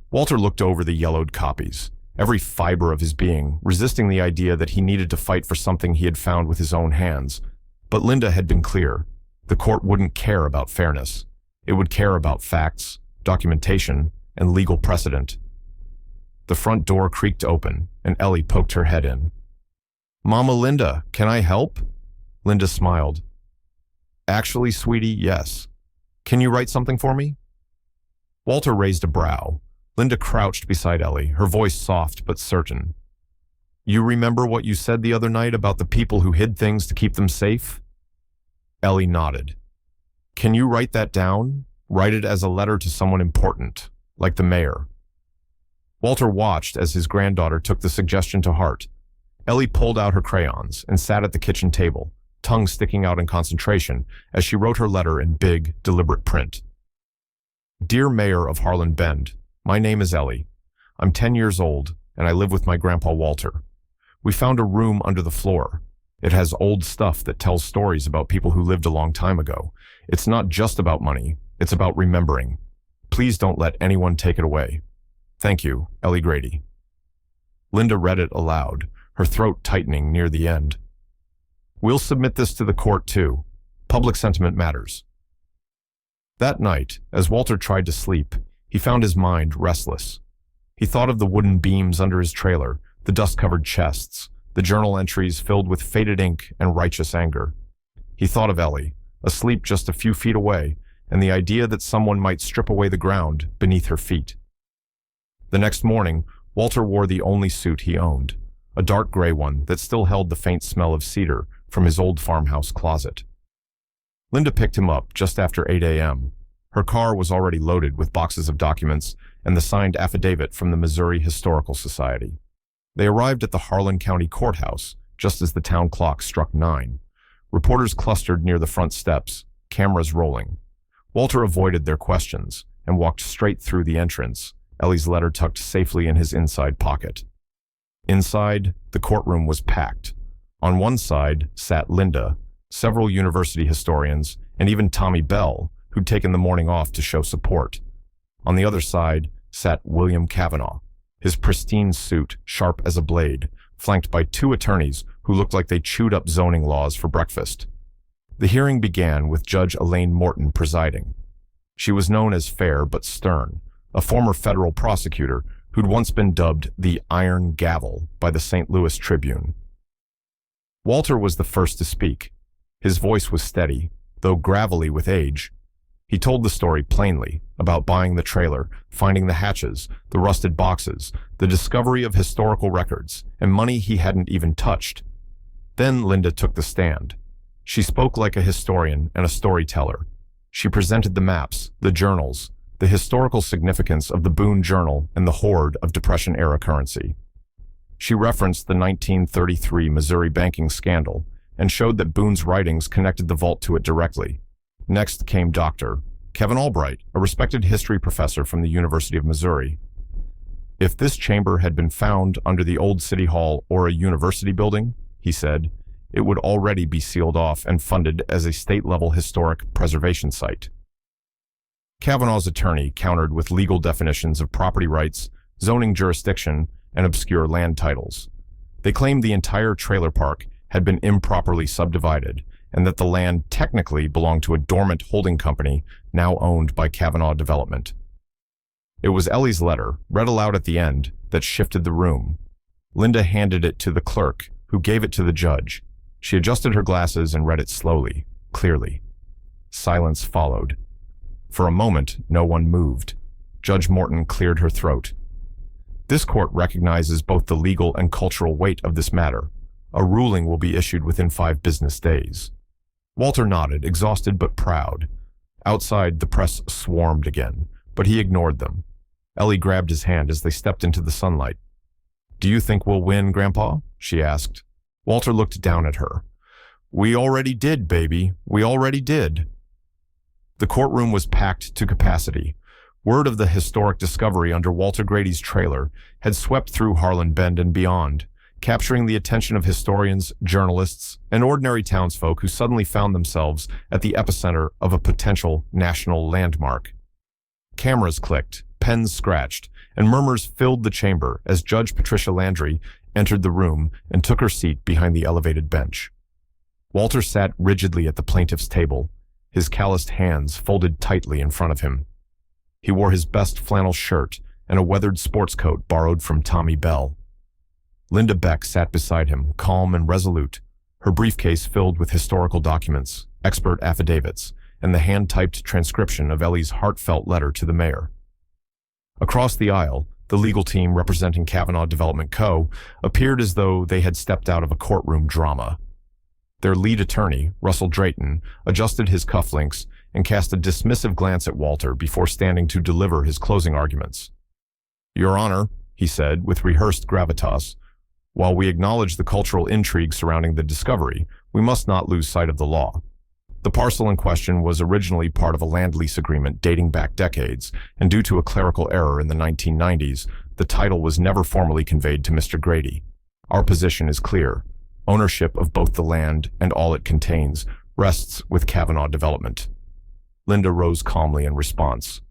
Walter looked over the yellowed copies, every fiber of his being resisting the idea that he needed to fight for something he had found with his own hands. But Linda had been clear. The court wouldn't care about fairness. It would care about facts, documentation, and legal precedent. The front door creaked open, and Ellie poked her head in. "Mama Linda, can I help?" Linda smiled. "Actually, sweetie, yes. Can you write something for me?" Walter raised a brow. Linda crouched beside Ellie, her voice soft but certain. "You remember what you said the other night about the people who hid things to keep them safe?" Ellie nodded. "Can you write that down? Write it as a letter to someone important, like the mayor." Walter watched as his granddaughter took the suggestion to heart. Ellie pulled out her crayons and sat at the kitchen table, tongue sticking out in concentration as she wrote her letter in big, deliberate print. "Dear Mayor of Harlan Bend, my name is Ellie. I'm 10 years old, and I live with my grandpa Walter. We found a room under the floor. It has old stuff that tells stories about people who lived a long time ago. It's not just about money, it's about remembering. Please don't let anyone take it away. Thank you, Ellie Grady." Linda read it aloud, her throat tightening near the end. "We'll submit this to the court too. Public sentiment matters." That night, as Walter tried to sleep, he found his mind restless. He thought of the wooden beams under his trailer, the dust-covered chests, the journal entries filled with faded ink and righteous anger. He thought of Ellie, asleep just a few feet away, and the idea that someone might strip away the ground beneath her feet. The next morning, Walter wore the only suit he owned, a dark gray one that still held the faint smell of cedar from his old farmhouse closet. Linda picked him up just after 8 a.m. Her car was already loaded with boxes of documents and the signed affidavit from the Missouri Historical Society. They arrived at the Harlan County Courthouse just as the town clock struck 9. Reporters clustered near the front steps, cameras rolling. Walter avoided their questions and walked straight through the entrance, Ellie's letter tucked safely in his inside pocket. Inside, the courtroom was packed. On one side sat Linda, several university historians, and even Tommy Bell, who'd taken the morning off to show support. On the other side sat William Kavanaugh, his pristine suit sharp as a blade, flanked by 2 attorneys who looked like they chewed up zoning laws for breakfast. The hearing began with Judge Elaine Morton presiding. She was known as fair but stern, a former federal prosecutor who'd once been dubbed the Iron Gavel by the St. Louis Tribune. Walter was the first to speak. His voice was steady, though gravelly with age. He told the story plainly, about buying the trailer, finding the hatches, the rusted boxes, the discovery of historical records, and money he hadn't even touched. Then Linda took the stand. She spoke like a historian and a storyteller. She presented the maps, the journals, the historical significance of the Boone Journal and the hoard of Depression-era currency. She referenced the 1933 Missouri banking scandal and showed that Boone's writings connected the vault to it directly. Next came Dr. Kevin Albright, a respected history professor from the University of Missouri. If this chamber had been found under the old city hall or a university building, he said, it would already be sealed off and funded as a state-level historic preservation site. Kavanaugh's attorney countered with legal definitions of property rights, zoning jurisdiction, and obscure land titles. They claimed the entire trailer park had been improperly subdivided, and that the land technically belonged to a dormant holding company now owned by Kavanaugh Development. It was Ellie's letter, read aloud at the end, that shifted the room. Linda handed it to the clerk, who gave it to the judge. She adjusted her glasses and read it slowly, clearly. Silence followed. For a moment, no one moved. Judge Morton cleared her throat. This court recognizes both the legal and cultural weight of this matter. A ruling will be issued within 5 business days. Walter nodded, exhausted but proud. Outside, the press swarmed again, but he ignored them. Ellie grabbed his hand as they stepped into the sunlight. "Do you think we'll win, Grandpa?" she asked. Walter looked down at her. "We already did, baby. We already did." The courtroom was packed to capacity. Word of the historic discovery under Walter Grady's trailer had swept through Harlan Bend and beyond, capturing the attention of historians, journalists, and ordinary townsfolk who suddenly found themselves at the epicenter of a potential national landmark. Cameras clicked, pens scratched, and murmurs filled the chamber as Judge Patricia Landry entered the room and took her seat behind the elevated bench. Walter sat rigidly at the plaintiff's table, his calloused hands folded tightly in front of him. He wore his best flannel shirt and a weathered sports coat borrowed from Tommy Bell. Linda Beck sat beside him, calm and resolute, her briefcase filled with historical documents, expert affidavits, and the hand-typed transcription of Ellie's heartfelt letter to the mayor. Across the aisle, the legal team representing Kavanaugh Development Co. appeared as though they had stepped out of a courtroom drama. Their lead attorney, Russell Drayton, adjusted his cufflinks and cast a dismissive glance at Walter before standing to deliver his closing arguments. "Your Honor," he said with rehearsed gravitas, "while we acknowledge the cultural intrigue surrounding the discovery, we must not lose sight of the law. The parcel in question was originally part of a land lease agreement dating back decades, and due to a clerical error in the 1990s, the title was never formally conveyed to Mr. Grady. Our position is clear. Ownership of both the land and all it contains rests with Kavanaugh Development." Linda rose calmly in response.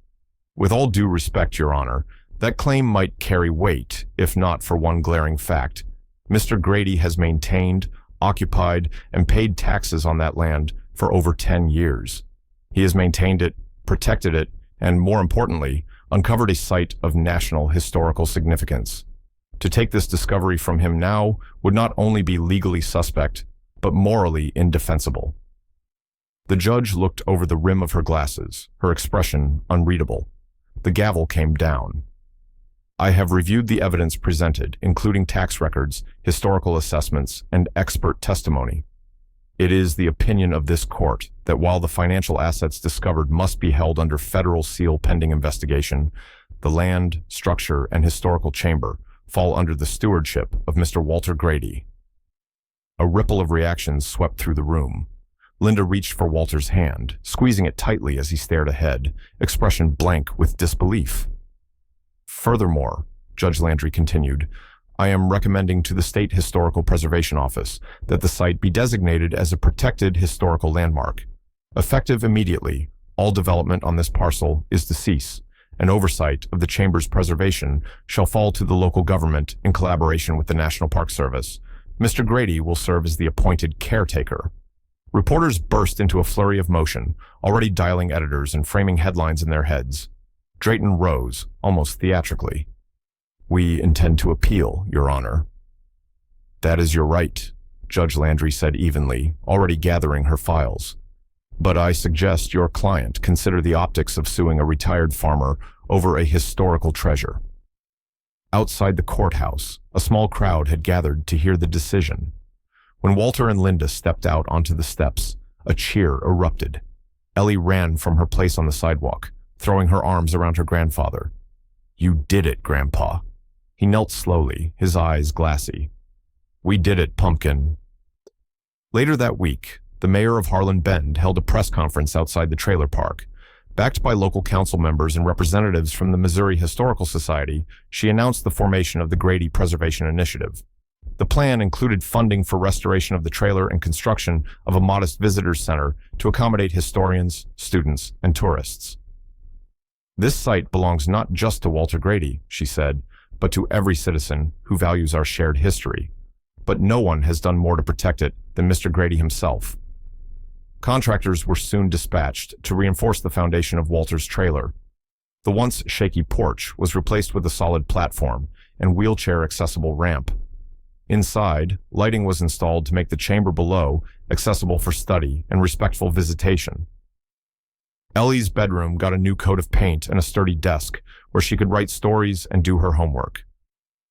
"With all due respect, Your Honor, that claim might carry weight, if not for one glaring fact. Mr. Grady has maintained, occupied, and paid taxes on that land for over 10 years. He has maintained it, protected it, and more importantly, uncovered a site of national historical significance. To take this discovery from him now would not only be legally suspect, but morally indefensible." The judge looked over the rim of her glasses, her expression unreadable. The gavel came down. "I have reviewed the evidence presented, including tax records, historical assessments, and expert testimony. It is the opinion of this court that while the financial assets discovered must be held under federal seal pending investigation, the land, structure, and historical chamber fall under the stewardship of Mr. Walter Grady." A ripple of reactions swept through the room. Linda reached for Walter's hand, squeezing it tightly as he stared ahead, expression blank with disbelief. "Furthermore," Judge Landry continued, "I am recommending to the State Historical Preservation Office that the site be designated as a protected historical landmark. Effective immediately, all development on this parcel is to cease, and oversight of the Chamber's preservation shall fall to the local government in collaboration with the National Park Service. Mr. Grady will serve as the appointed caretaker." Reporters burst into a flurry of motion, already dialing editors and framing headlines in their heads. Drayton rose, almost theatrically. "We intend to appeal, Your Honor." "That is your right. Judge Landry said evenly, already gathering her files. "But I suggest your client consider the optics of suing a retired farmer over a historical treasure." Outside the courthouse, a small crowd had gathered to hear the decision. When Walter and Linda stepped out onto the steps, a cheer erupted. Ellie ran from her place on the sidewalk, throwing her arms around her grandfather. "You did it, Grandpa." He knelt slowly, his eyes glassy. "We did it, Pumpkin." Later that week, the mayor of Harlan Bend held a press conference outside the trailer park. Backed by local council members and representatives from the Missouri Historical Society, she announced the formation of the Grady Preservation Initiative. The plan included funding for restoration of the trailer and construction of a modest visitors center to accommodate historians, students, and tourists. "This site belongs not just to Walter Grady," she said, "but to every citizen who values our shared history. But no one has done more to protect it than Mr. Grady himself." Contractors were soon dispatched to reinforce the foundation of Walter's trailer. The once shaky porch was replaced with a solid platform and wheelchair-accessible ramp. Inside, lighting was installed to make the chamber below accessible for study and respectful visitation. Ellie's bedroom got a new coat of paint and a sturdy desk where she could write stories and do her homework.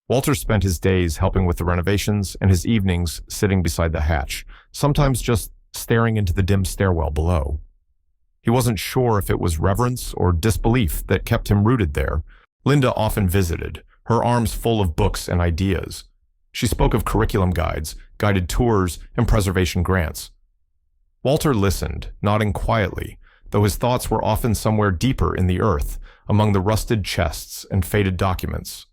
Walter spent his days helping with the renovations and his evenings sitting beside the hatch, sometimes just staring into the dim stairwell below. He wasn't sure if it was reverence or disbelief that kept him rooted there. Linda often visited, her arms full of books and ideas. She spoke of curriculum guides, guided tours, and preservation grants. Walter listened, nodding quietly, though his thoughts were often somewhere deeper in the earth, among the rusted chests and faded documents.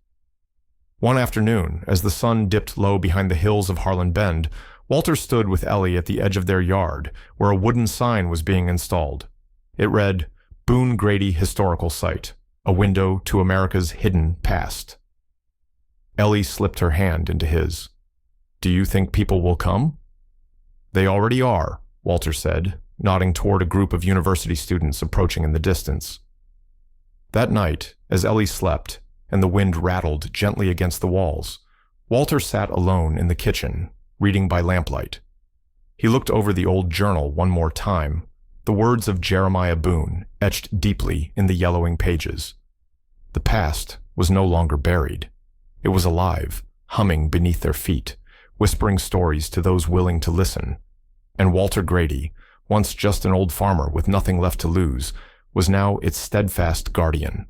One afternoon, as the sun dipped low behind the hills of Harlan Bend, Walter stood with Ellie at the edge of their yard, where a wooden sign was being installed. It read, "Boone Grady Historical Site, a window to America's hidden past." Ellie slipped her hand into his. "Do you think people will come?" "They already are," Walter said, nodding toward a group of university students approaching in the distance. That night, as Ellie slept, and the wind rattled gently against the walls, Walter sat alone in the kitchen, reading by lamplight. He looked over the old journal one more time, the words of Jeremiah Boone etched deeply in the yellowing pages. The past was no longer buried. It was alive, humming beneath their feet, whispering stories to those willing to listen. And Walter Grady, once just an old farmer with nothing left to lose, was now its steadfast guardian.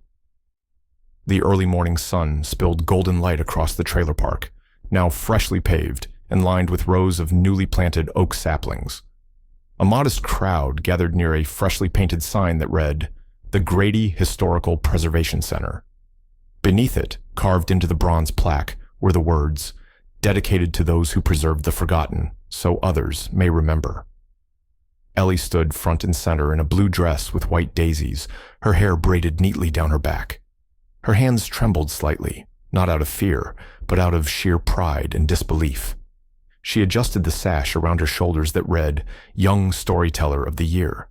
The early morning sun spilled golden light across the trailer park, now freshly paved and lined with rows of newly planted oak saplings. A modest crowd gathered near a freshly painted sign that read, "The Grady Historical Preservation Center." Beneath it, carved into the bronze plaque, were the words, "Dedicated to those who preserved the forgotten, so others may remember." Ellie stood front and center in a blue dress with white daisies, her hair braided neatly down her back. Her hands trembled slightly, not out of fear, but out of sheer pride and disbelief. She adjusted the sash around her shoulders that read, "Young Storyteller of the Year."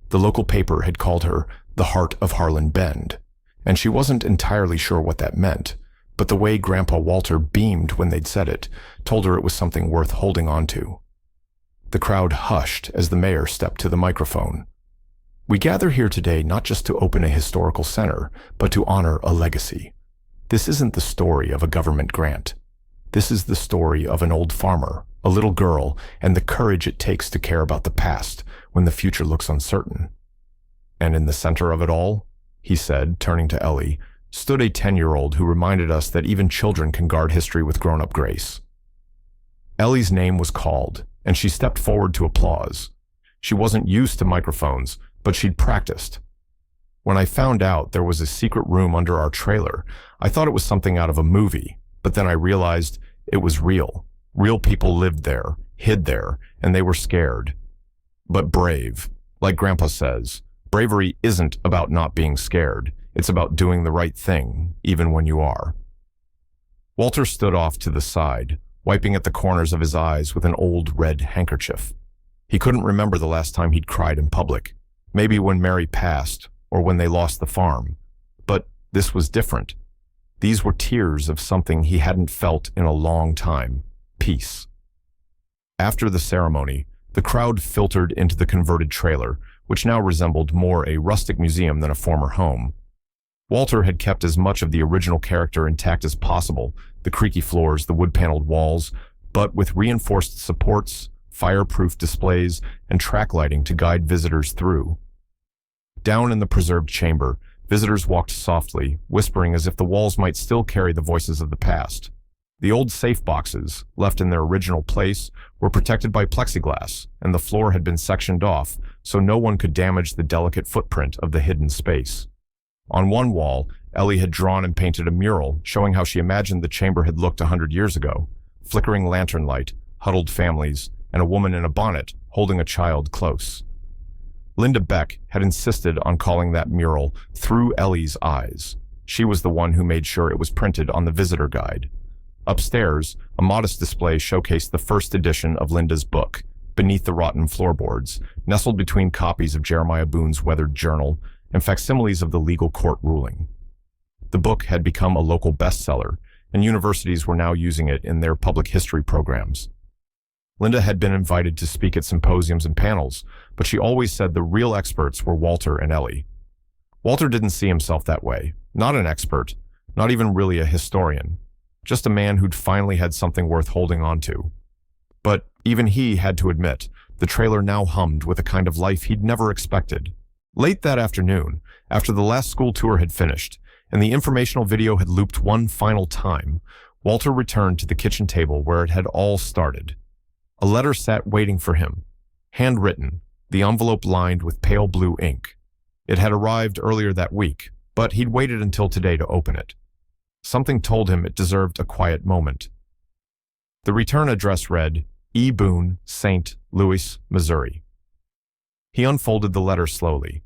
The local paper had called her the Heart of Harlan Bend, and she wasn't entirely sure what that meant, but the way Grandpa Walter beamed when they'd said it told her it was something worth holding on to. The crowd hushed as the mayor stepped to the microphone. "We gather here today not just to open a historical center, but to honor a legacy. This isn't the story of a government grant. This is the story of an old farmer, a little girl, and the courage it takes to care about the past when the future looks uncertain. And in the center of it all," he said, turning to Ellie, "stood a 10-year-old who reminded us that even children can guard history with grown-up grace." Ellie's name was called, and she stepped forward to applause. She wasn't used to microphones, but she'd practiced. "When I found out there was a secret room under our trailer, I thought it was something out of a movie, but then I realized it was real. Real people lived there, hid there, and they were scared. But brave. Like Grandpa says, bravery isn't about not being scared. It's about doing the right thing, even when you are." Walter stood off to the side, wiping at the corners of his eyes with an old red handkerchief. He couldn't remember the last time he'd cried in public. Maybe when Mary passed, or when they lost the farm. But this was different. These were tears of something he hadn't felt in a long time. Peace. After the ceremony, the crowd filtered into the converted trailer, which now resembled more a rustic museum than a former home. Walter had kept as much of the original character intact as possible, the creaky floors, the wood-paneled walls, but with reinforced supports, fireproof displays, and track lighting to guide visitors through. Down in the preserved chamber, visitors walked softly, whispering as if the walls might still carry the voices of the past. The old safe boxes, left in their original place, were protected by plexiglass, and the floor had been sectioned off so no one could damage the delicate footprint of the hidden space. On one wall, Ellie had drawn and painted a mural showing how she imagined the chamber had looked 100 years ago. Flickering lantern light, huddled families, and a woman in a bonnet holding a child close. Linda Beck had insisted on calling that mural Through Ellie's Eyes. She was the one who made sure it was printed on the visitor guide. Upstairs, a modest display showcased the first edition of Linda's book, Beneath the Rotten Floorboards, nestled between copies of Jeremiah Boone's weathered journal and facsimiles of the legal court ruling. The book had become a local bestseller, and universities were now using it in their public history programs. Linda had been invited to speak at symposiums and panels, but she always said the real experts were Walter and Ellie. Walter didn't see himself that way. Not an expert, not even really a historian. Just a man who'd finally had something worth holding on to. But even he had to admit, the trailer now hummed with a kind of life he'd never expected. Late that afternoon, after the last school tour had finished, and the informational video had looped one final time, Walter returned to the kitchen table where it had all started. A letter sat waiting for him, handwritten, the envelope lined with pale blue ink. It had arrived earlier that week, but he'd waited until today to open it. Something told him it deserved a quiet moment. The return address read, E. Boone, St. Louis, Missouri. He unfolded the letter slowly.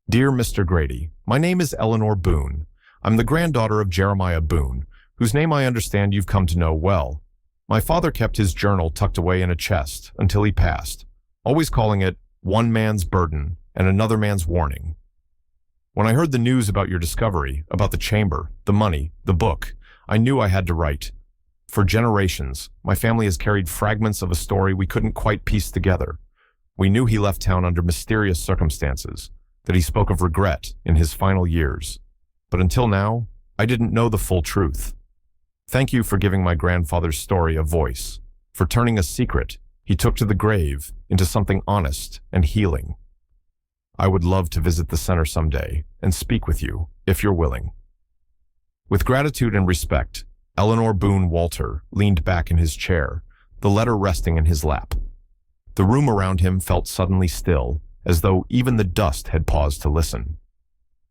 Dear Mr. Grady, my name is Eleanor Boone. I'm the granddaughter of Jeremiah Boone, whose name I understand you've come to know well. My father kept his journal tucked away in a chest until he passed, always calling it one man's burden and another man's warning. When I heard the news about your discovery, about the chamber, the money, the book, I knew I had to write. For generations, my family has carried fragments of a story we couldn't quite piece together. We knew he left town under mysterious circumstances, that he spoke of regret in his final years. But until now, I didn't know the full truth. Thank you for giving my grandfather's story a voice, for turning a secret he took to the grave into something honest and healing. I would love to visit the center someday and speak with you, if you're willing. With gratitude and respect, Eleanor Boone Walter leaned back in his chair, the letter resting in his lap. The room around him felt suddenly still, as though even the dust had paused to listen.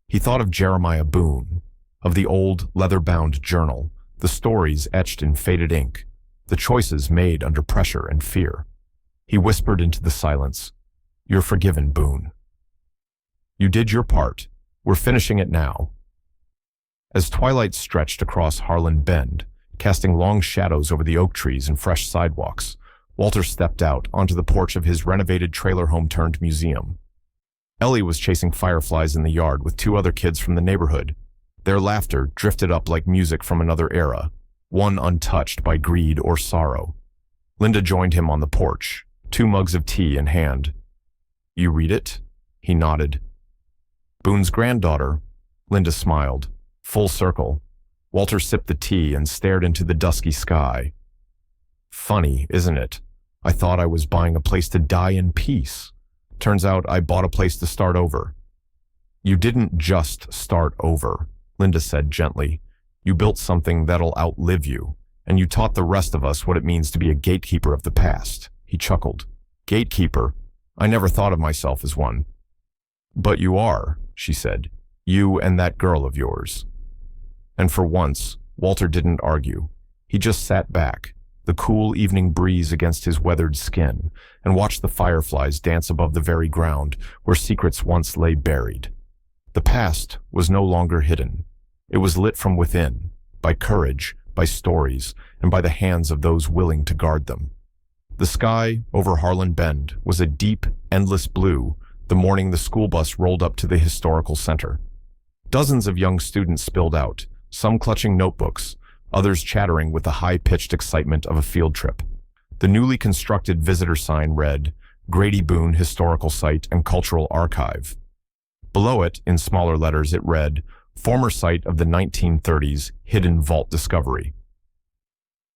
He thought of Jeremiah Boone, of the old leather-bound journal, the stories etched in faded ink, the choices made under pressure and fear. He whispered into the silence, You're forgiven, Boone. You did your part. We're finishing it now. As twilight stretched across Harlan Bend, casting long shadows over the oak trees and fresh sidewalks, Walter stepped out onto the porch of his renovated trailer home turned museum. Ellie was chasing fireflies in the yard with two other kids from the neighborhood. Their laughter drifted up like music from another era, one untouched by greed or sorrow. Linda joined him on the porch, 2 mugs of tea in hand. You read it? He nodded. Boone's granddaughter. Linda smiled. Full circle. Walter sipped the tea and stared into the dusky sky. Funny, isn't it? I thought I was buying a place to die in peace. Turns out I bought a place to start over. You didn't just start over, Linda said gently. You built something that'll outlive you, and you taught the rest of us what it means to be a gatekeeper of the past. He chuckled. Gatekeeper? I never thought of myself as one. But you are, she said. You and that girl of yours. And for once, Walter didn't argue. He just sat back, the cool evening breeze against his weathered skin, and watched the fireflies dance above the very ground where secrets once lay buried. The past was no longer hidden. It was lit from within, by courage, by stories, and by the hands of those willing to guard them. The sky over Harlan Bend was a deep, endless blue the morning the school bus rolled up to the historical center. Dozens of young students spilled out, some clutching notebooks, others chattering with the high-pitched excitement of a field trip. The newly constructed visitor sign read, Grady Boone Historical Site and Cultural Archive. Below it, in smaller letters, it read, Former site of the 1930s hidden vault discovery.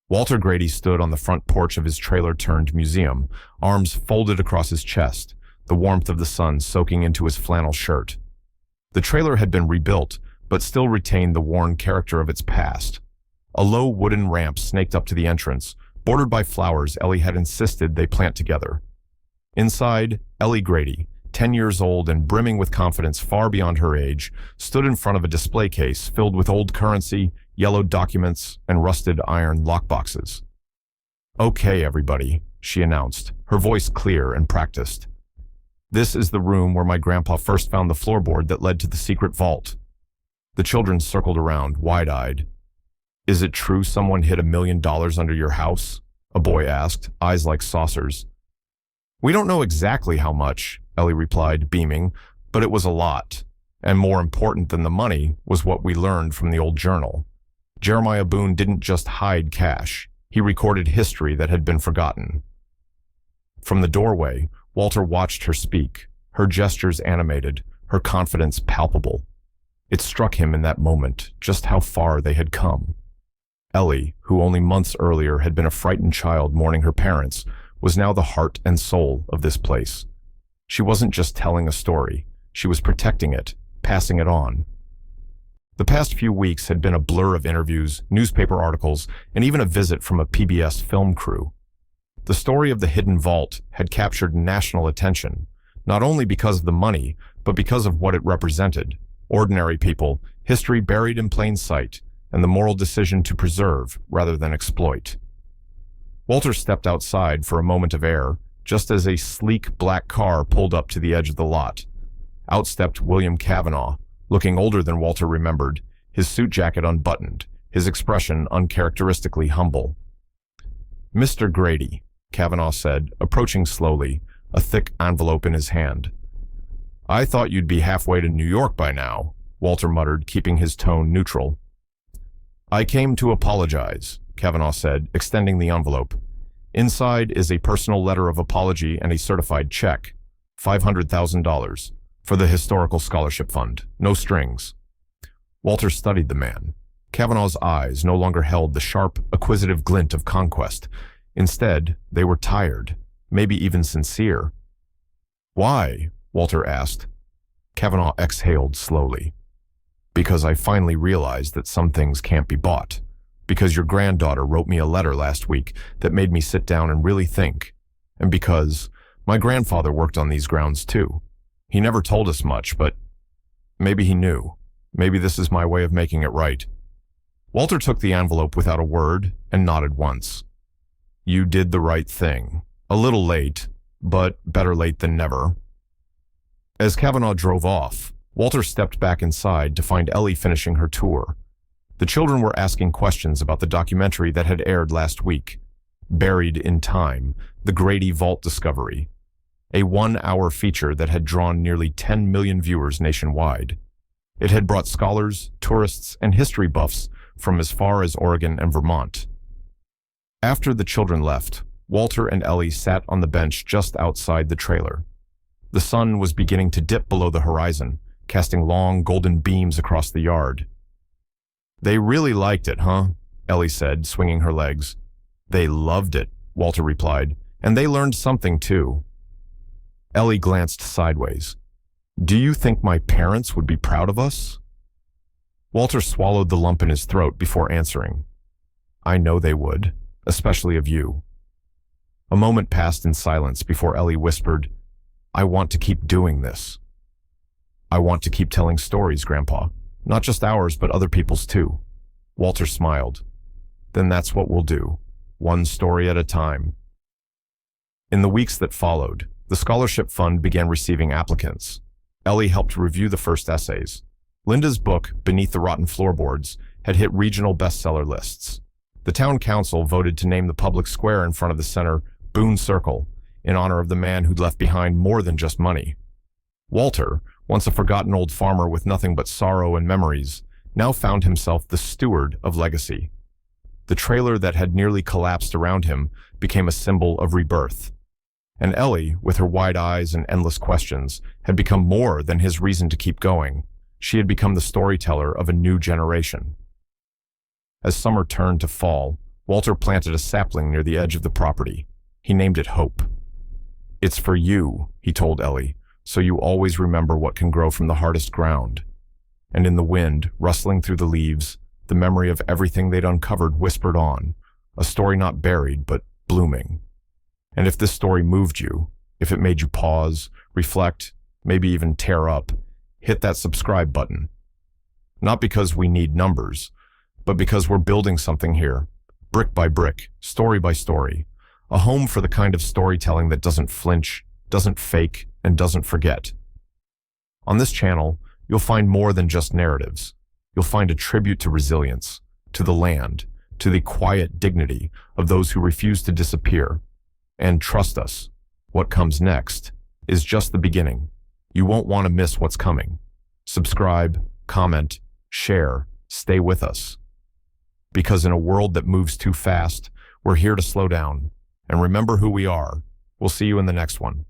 Walter Grady stood on the front porch of his trailer-turned-museum, arms folded across his chest, the warmth of the sun soaking into his flannel shirt. The trailer had been rebuilt, but still retained the worn character of its past. A low wooden ramp snaked up to the entrance, bordered by flowers Ellie had insisted they plant together. Inside, Ellie Grady, 10 years old and brimming with confidence far beyond her age, stood in front of a display case filled with old currency, yellowed documents, and rusted iron lockboxes. Okay, everybody, she announced, her voice clear and practiced. This is the room where my grandpa first found the floorboard that led to the secret vault. The children circled around, wide-eyed. Is it true someone hid $1 million under your house? A boy asked, eyes like saucers. We don't know exactly how much, Ellie replied, beaming, but it was a lot. And more important than the money was what we learned from the old journal. Jeremiah Boone didn't just hide cash. He recorded history that had been forgotten. From the doorway, Walter watched her speak, her gestures animated, her confidence palpable. It struck him in that moment just how far they had come. Ellie, who only months earlier had been a frightened child mourning her parents, was now the heart and soul of this place. She wasn't just telling a story, she was protecting it, passing it on. The past few weeks had been a blur of interviews, newspaper articles, and even a visit from a PBS film crew. The story of the hidden vault had captured national attention, not only because of the money, but because of what it represented. Ordinary people, history buried in plain sight, and the moral decision to preserve rather than exploit. Walter stepped outside for a moment of air, just as a sleek black car pulled up to the edge of the lot. Out stepped William Cavanaugh, looking older than Walter remembered, his suit jacket unbuttoned, his expression uncharacteristically humble. Mr. Grady, Cavanaugh said, approaching slowly, a thick envelope in his hand. I thought you'd be halfway to New York by now, Walter muttered, keeping his tone neutral. I came to apologize, Cavanaugh said, extending the envelope. Inside is a personal letter of apology and a certified check, $500,000, for the Historical Scholarship Fund, no strings. Walter studied the man. Cavanaugh's eyes no longer held the sharp, acquisitive glint of conquest. Instead, they were tired, maybe even sincere. Why? Walter asked. Cavanaugh exhaled slowly. Because I finally realized that some things can't be bought. Because your granddaughter wrote me a letter last week that made me sit down and really think. And because my grandfather worked on these grounds too. He never told us much, but maybe he knew. Maybe this is my way of making it right. Walter took the envelope without a word and nodded once. You did the right thing. A little late, but better late than never. As Cavanaugh drove off, Walter stepped back inside to find Ellie finishing her tour. The children were asking questions about the documentary that had aired last week. Buried in Time, The Grady Vault Discovery. A 1-hour feature that had drawn nearly 10 million viewers nationwide. It had brought scholars, tourists, and history buffs from as far as Oregon and Vermont. After the children left, Walter and Ellie sat on the bench just outside the trailer. The sun was beginning to dip below the horizon, casting long golden beams across the yard. They really liked it, huh? Ellie said, swinging her legs. They loved it, Walter replied, and they learned something too. Ellie glanced sideways. Do you think my parents would be proud of us? Walter swallowed the lump in his throat before answering. I know they would, especially of you. A moment passed in silence before Ellie whispered, I want to keep doing this. I want to keep telling stories, Grandpa. Not just ours, but other people's too. Walter smiled. Then that's what we'll do. One story at a time. In the weeks that followed, the scholarship fund began receiving applicants. Ellie helped review the first essays. Linda's book, Beneath the Rotten Floorboards, had hit regional bestseller lists. The town council voted to name the public square in front of the center Boone Circle, in honor of the man who'd left behind more than just money. Walter, once a forgotten old farmer with nothing but sorrow and memories, now found himself the steward of legacy. The trailer that had nearly collapsed around him became a symbol of rebirth. And Ellie, with her wide eyes and endless questions, had become more than his reason to keep going. She had become the storyteller of a new generation. As summer turned to fall, Walter planted a sapling near the edge of the property. He named it Hope. "It's for you," he told Ellie, "so you always remember what can grow from the hardest ground." And in the wind, rustling through the leaves, the memory of everything they'd uncovered whispered on, a story not buried, but blooming. And if this story moved you, if it made you pause, reflect, maybe even tear up, hit that subscribe button. Not because we need numbers, but because we're building something here, brick by brick, story by story, a home for the kind of storytelling that doesn't flinch, doesn't fake, and doesn't forget. On this channel, you'll find more than just narratives. You'll find a tribute to resilience, to the land, to the quiet dignity of those who refuse to disappear. And trust us, what comes next is just the beginning. You won't want to miss what's coming. Subscribe, comment, share, stay with us. Because in a world that moves too fast, we're here to slow down. And remember who we are. We'll see you in the next one.